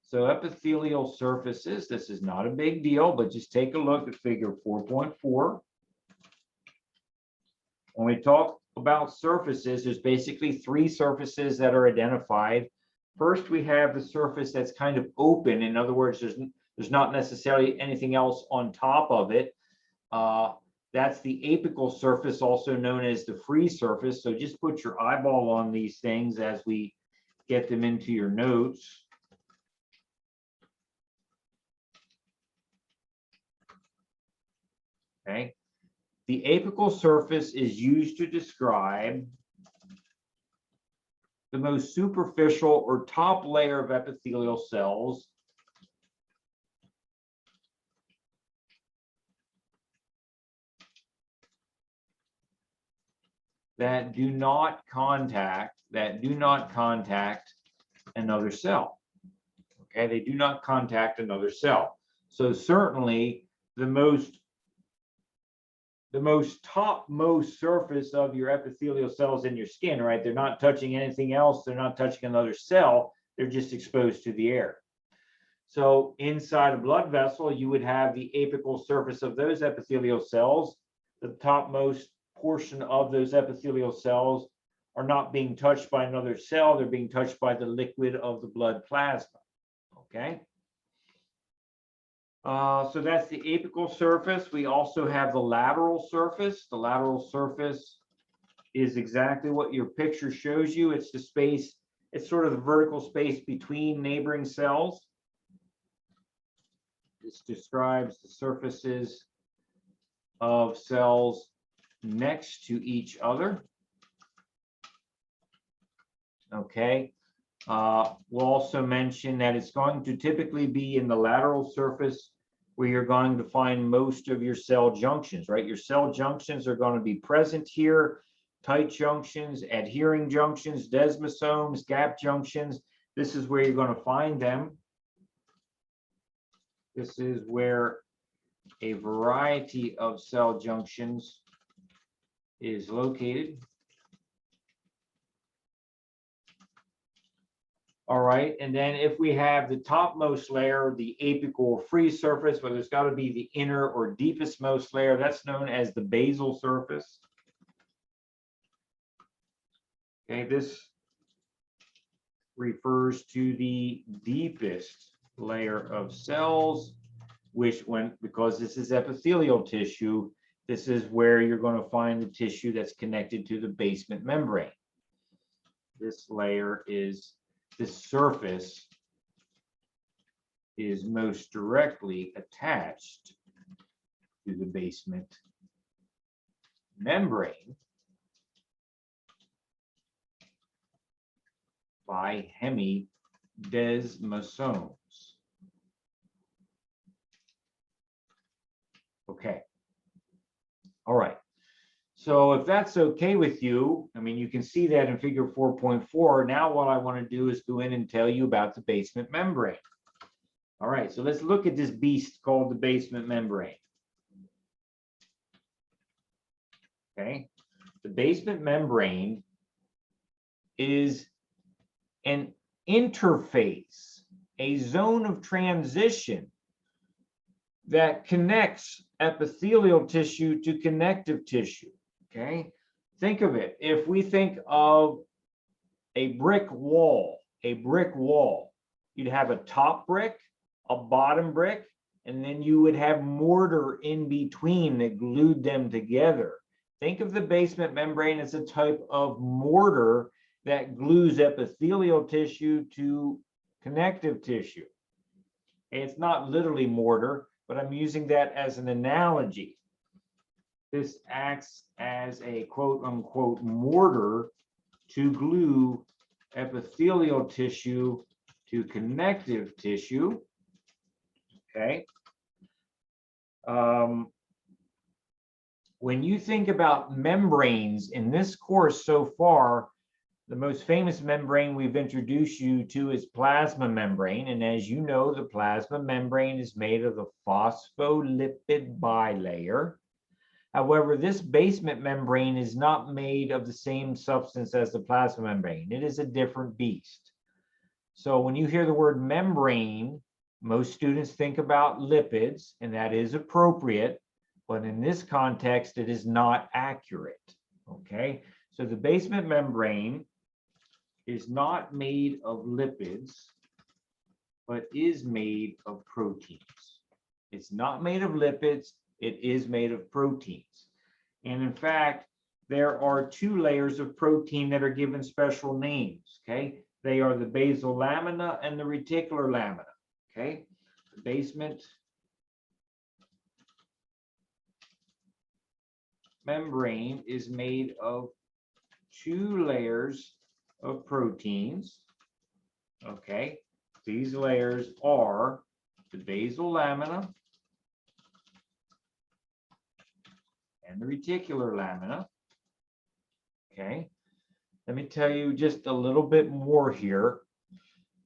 So epithelial surfaces, this is not a big deal, but just take a look at figure 4.4. When we talk about surfaces, there's basically 3 surfaces that are identified. First, we have the surface that's kind of open. In other words, there's not necessarily anything else on top of it. That's the apical surface, also known as the free surface. So just put your eyeball on these things as we get them into your notes. Okay. The apical surface is used to describe the most superficial or top layer of epithelial cells that do not contact another cell. Okay, they do not contact another cell. So certainly the topmost surface of your epithelial cells in your skin, right? They're not touching anything else. They're not touching another cell. They're just exposed to the air. So inside a blood vessel, you would have the apical surface of those epithelial cells. The topmost portion of those epithelial cells are not being touched by another cell. They're being touched by the liquid of the blood plasma. Okay. So that's the apical surface. We also have the lateral surface. The lateral surface is exactly what your picture shows you. It's the space, it's sort of the vertical space between neighboring cells. This describes the surfaces of cells next to each other. Okay. We'll also mention that it's going to typically be in the lateral surface where you're going to find most of your cell junctions, right? Your cell junctions are going to be present here, tight junctions, adhering junctions, desmosomes, gap junctions. This is where you're going to find them. This is where a variety of cell junctions is located. All right, and then if we have the topmost layer, the apical free surface, where there's got to be the inner or deepest most layer, that's known as the basal surface. Okay, this refers to the deepest layer of cells, which because this is epithelial tissue, this is where you're going to find the tissue that's connected to the basement membrane. This surface is most directly attached to the basement membrane by hemidesmosomes. Okay. All right. So if that's okay with you, I mean, you can see that in figure 4.4. Now what I want to do is go in and tell you about the basement membrane. All right, so let's look at this beast called the basement membrane. Okay, the basement membrane is an interface, a zone of transition that connects epithelial tissue to connective tissue. Okay, think of it. If we think of a brick wall, you'd have a top brick, a bottom brick, and then you would have mortar in between that glued them together. Think of the basement membrane as a type of mortar that glues epithelial tissue to connective tissue. It's not literally mortar, but I'm using that as an analogy. This acts as a quote unquote mortar to glue epithelial tissue to connective tissue. Okay. When you think about membranes in this course so far, the most famous membrane we've introduced you to is plasma membrane. And as you know, the plasma membrane is made of the phospholipid bilayer. However, this basement membrane is not made of the same substance as the plasma membrane. It is a different beast. So when you hear the word membrane, most students think about lipids, and that is appropriate. But in this context, it is not accurate. Okay, so the basement membrane is not made of lipids, but is made of proteins. It's not made of lipids, it is made of proteins. And in fact, there are two layers of protein that are given special names, okay? They are the basal lamina and the reticular lamina, okay? The basement membrane is made of two layers of proteins, okay? These layers are the basal lamina and the reticular lamina, okay? Let me tell you just a little bit more here.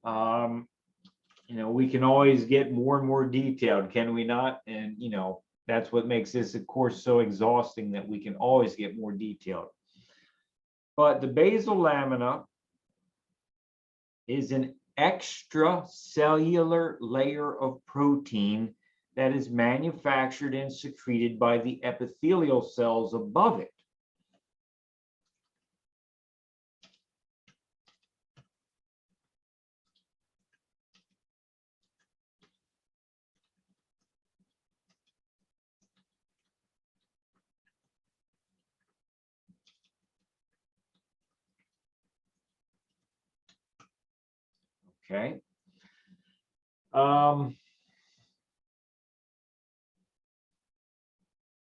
You know, we can always get more and more detailed, can we not? And, you know, that's what makes this course so exhausting, that we can always get more detailed. But the basal lamina is an extracellular layer of protein that is manufactured and secreted by the epithelial cells above it. Okay.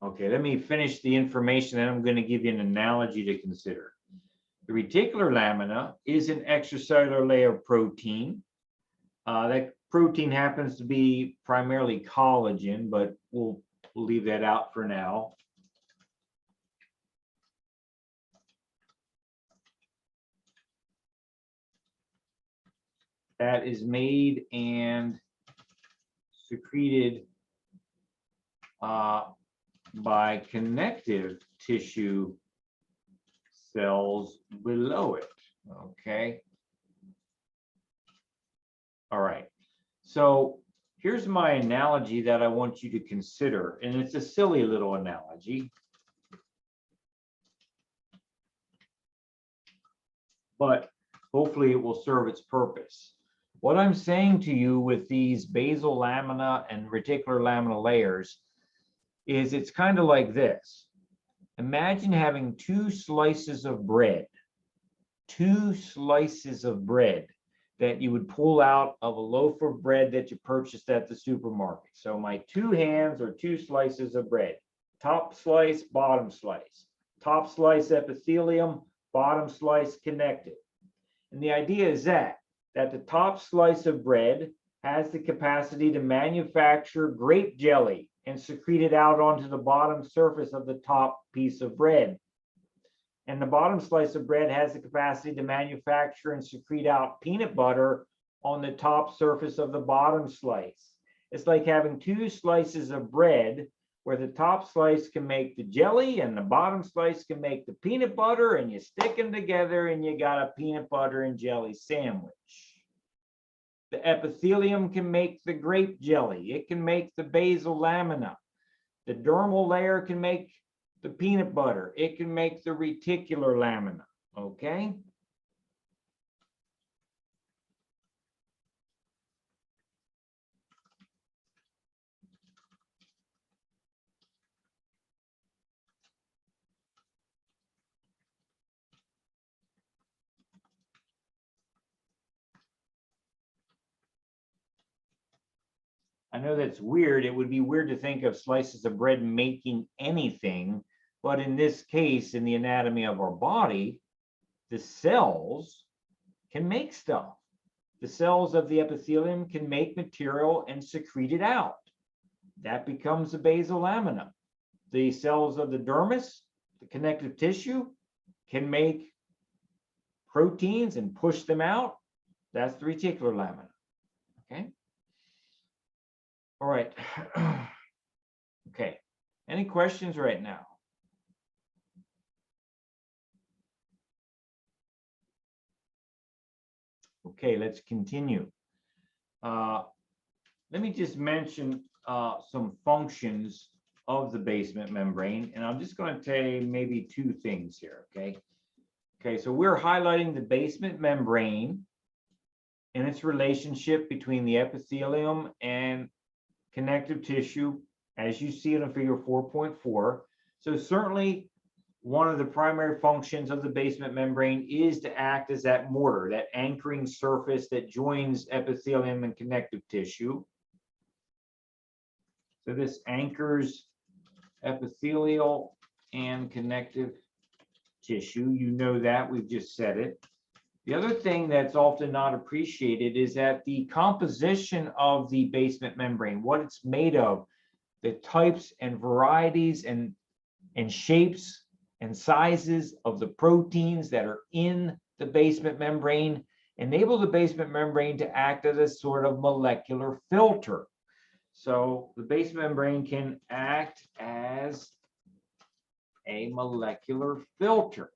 Okay, let me finish the information, and I'm going to give you an analogy to consider. The reticular lamina is an extracellular layer of protein. That protein happens to be primarily collagen, but we'll leave that out for now. That is made and secreted by connective tissue cells below it. Okay. All right. So here's my analogy that I want you to consider, and it's a silly little analogy, but hopefully it will serve its purpose. What I'm saying to you with these basal lamina and reticular lamina layers is it's kind of like this. Imagine having two slices of bread that you would pull out of a loaf of bread that you purchased at the supermarket. So my two hands are two slices of bread, top slice, bottom slice, top slice epithelium, bottom slice connective. And the idea is that the top slice of bread has the capacity to manufacture grape jelly and secrete it out onto the bottom surface of the top piece of bread. And the bottom slice of bread has the capacity to manufacture and secrete out peanut butter on the top surface of the bottom slice. It's like having two slices of bread where the top slice can make the jelly and the bottom slice can make the peanut butter, and you stick them together and you got a peanut butter and jelly sandwich. The epithelium can make the grape jelly. It can make the basal lamina. The dermal layer can make the peanut butter. It can make the reticular lamina, okay? I know that's weird. It would be weird to think of slices of bread making anything, but in this case, in the anatomy of our body, the cells can make stuff. The cells of the epithelium can make material and secrete it out. that becomes the basal lamina. The cells of the dermis, the connective tissue, can make proteins and push them out. That's the reticular lamina. Okay. All right. Okay. Any questions right now? Okay, let's continue. Let me just mention some functions of the basement membrane, and I'm just going to say maybe two things here, okay? Okay, so we're highlighting the basement membrane and its relationship between the epithelium and connective tissue, as you see in figure 4.4. So certainly one of the primary functions of the basement membrane is to act as that mortar, that anchoring surface that joins epithelium and connective tissue. So this anchors epithelial and connective tissue. You know that, we've just said it. The other thing that's often not appreciated is that the composition of the basement membrane, what it's made of, the types and varieties and shapes and sizes of the proteins that are in the basement membrane enable the basement membrane to act as a sort of molecular filter. So the basement membrane can act as a molecular filter.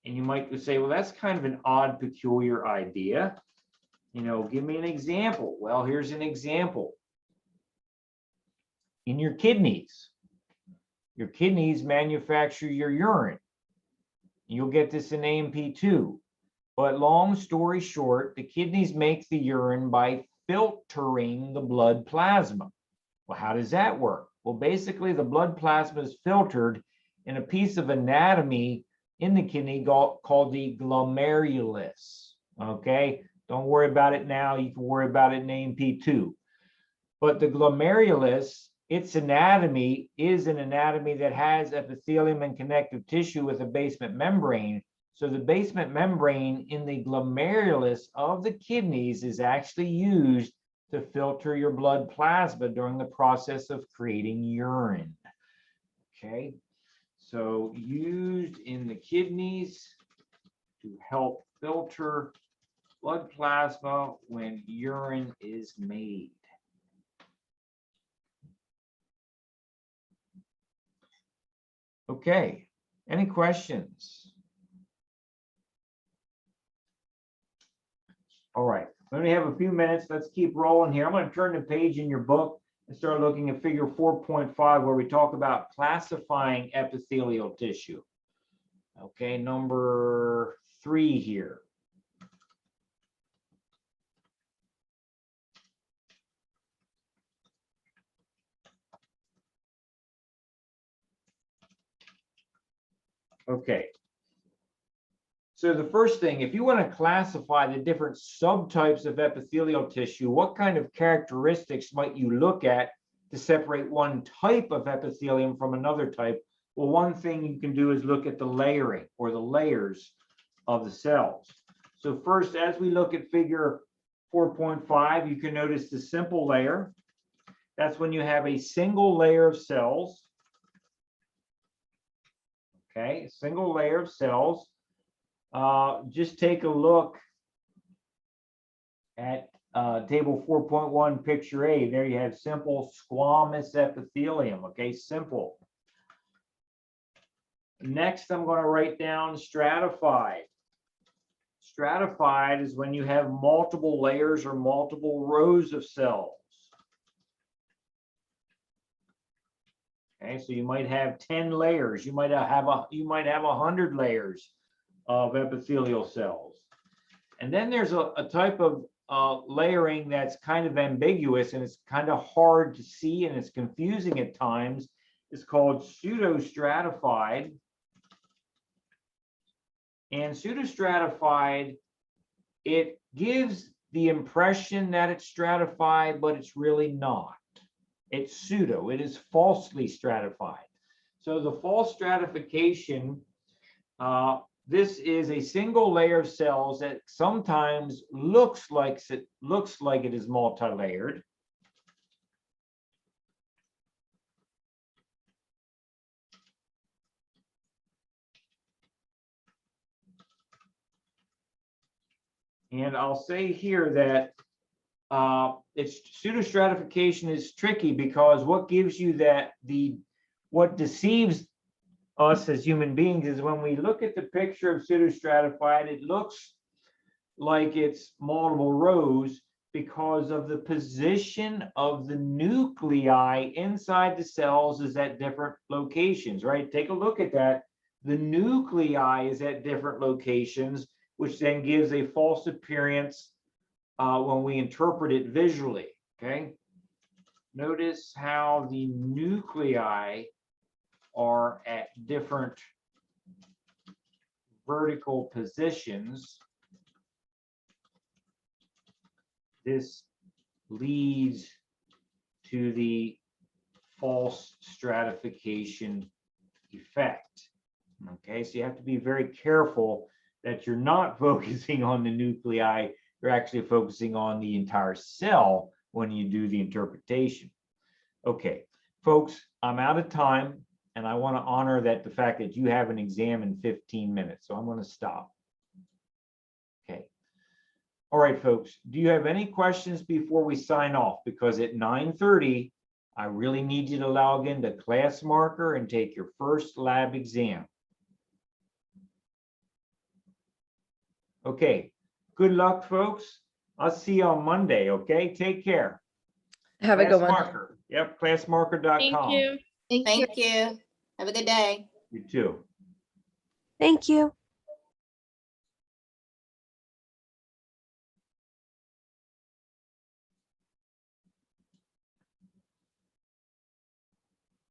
And you might say, well, that's kind of an odd, peculiar idea. You know, give me an example. Well, here's an example. In your kidneys manufacture your urine. You'll get this in AMP2. But long story short, the kidneys make the urine by filtering the blood plasma. Well, how does that work? Well, basically, the blood plasma is filtered in a piece of anatomy in the kidney called the glomerulus. Okay, don't worry about it now. You can worry about it in AMP2. But the glomerulus, its anatomy is an anatomy that has epithelium and connective tissue with a basement membrane. So the basement membrane in the glomerulus of the kidneys is actually used to filter your blood plasma during the process of creating urine. Okay, so used in the kidneys to help filter blood plasma when urine is made. Okay, any questions? All right, we only have a few minutes. Let's keep rolling here. I'm going to turn the page in your book and start looking at figure 4.5, where we talk about classifying epithelial tissue. Okay, number 3 here. Okay. So the first thing, if you want to classify the different subtypes of epithelial tissue, what kind of characteristics might you look at to separate one type of epithelium from another type? Well, one thing you can do is look at the layering or the layers of the cells. So first, as we look at figure 4.5, you can notice the simple layer. That's when you have a single layer of cells. Okay, a single layer of cells. Just take a look at table 4.1, picture A. There you have simple squamous epithelium. Okay, simple. Next, I'm going to write down stratified. Stratified is when you have multiple layers or multiple rows of cells. Okay, so you might have 10 layers. You might have 100 layers of epithelial cells. And then there's a type of layering that's kind of ambiguous and it's kind of hard to see and it's confusing at times. It's called pseudostratified. And pseudostratified, it gives the impression that it's stratified, but it's really not. It's pseudo, it is falsely stratified. So the false stratification, this is a single layer of cells that sometimes looks like it is multi-layered. And I'll say here that it's pseudostratification is tricky because what gives you what deceives us as human beings is when we look at the picture of pseudostratified, it looks like it's multiple rows because of the position of the nuclei inside the cells is at different locations, right? Take a look at that. The nuclei is at different locations, which then gives a false appearance when we interpret it visually, okay? Notice how the nuclei are at different vertical positions. This leads to the false stratification effect. Okay, so you have to be very careful that you're not focusing on the nuclei, you're actually focusing on the entire cell when you do the interpretation. Okay, folks, I'm out of time and I want to honor the fact that you have an exam in 15 minutes, so I'm going to stop. Okay. All right, folks, do you have any questions before we sign off? Because at 9:30, I really need you to log into Class Marker and take your first lab exam. Okay, good luck, folks. I'll see you on Monday, okay? Take care. Have a good one. Marker. Yep, classmarker.com. Thank you. Thank you. Have a good day. You too. Thank you.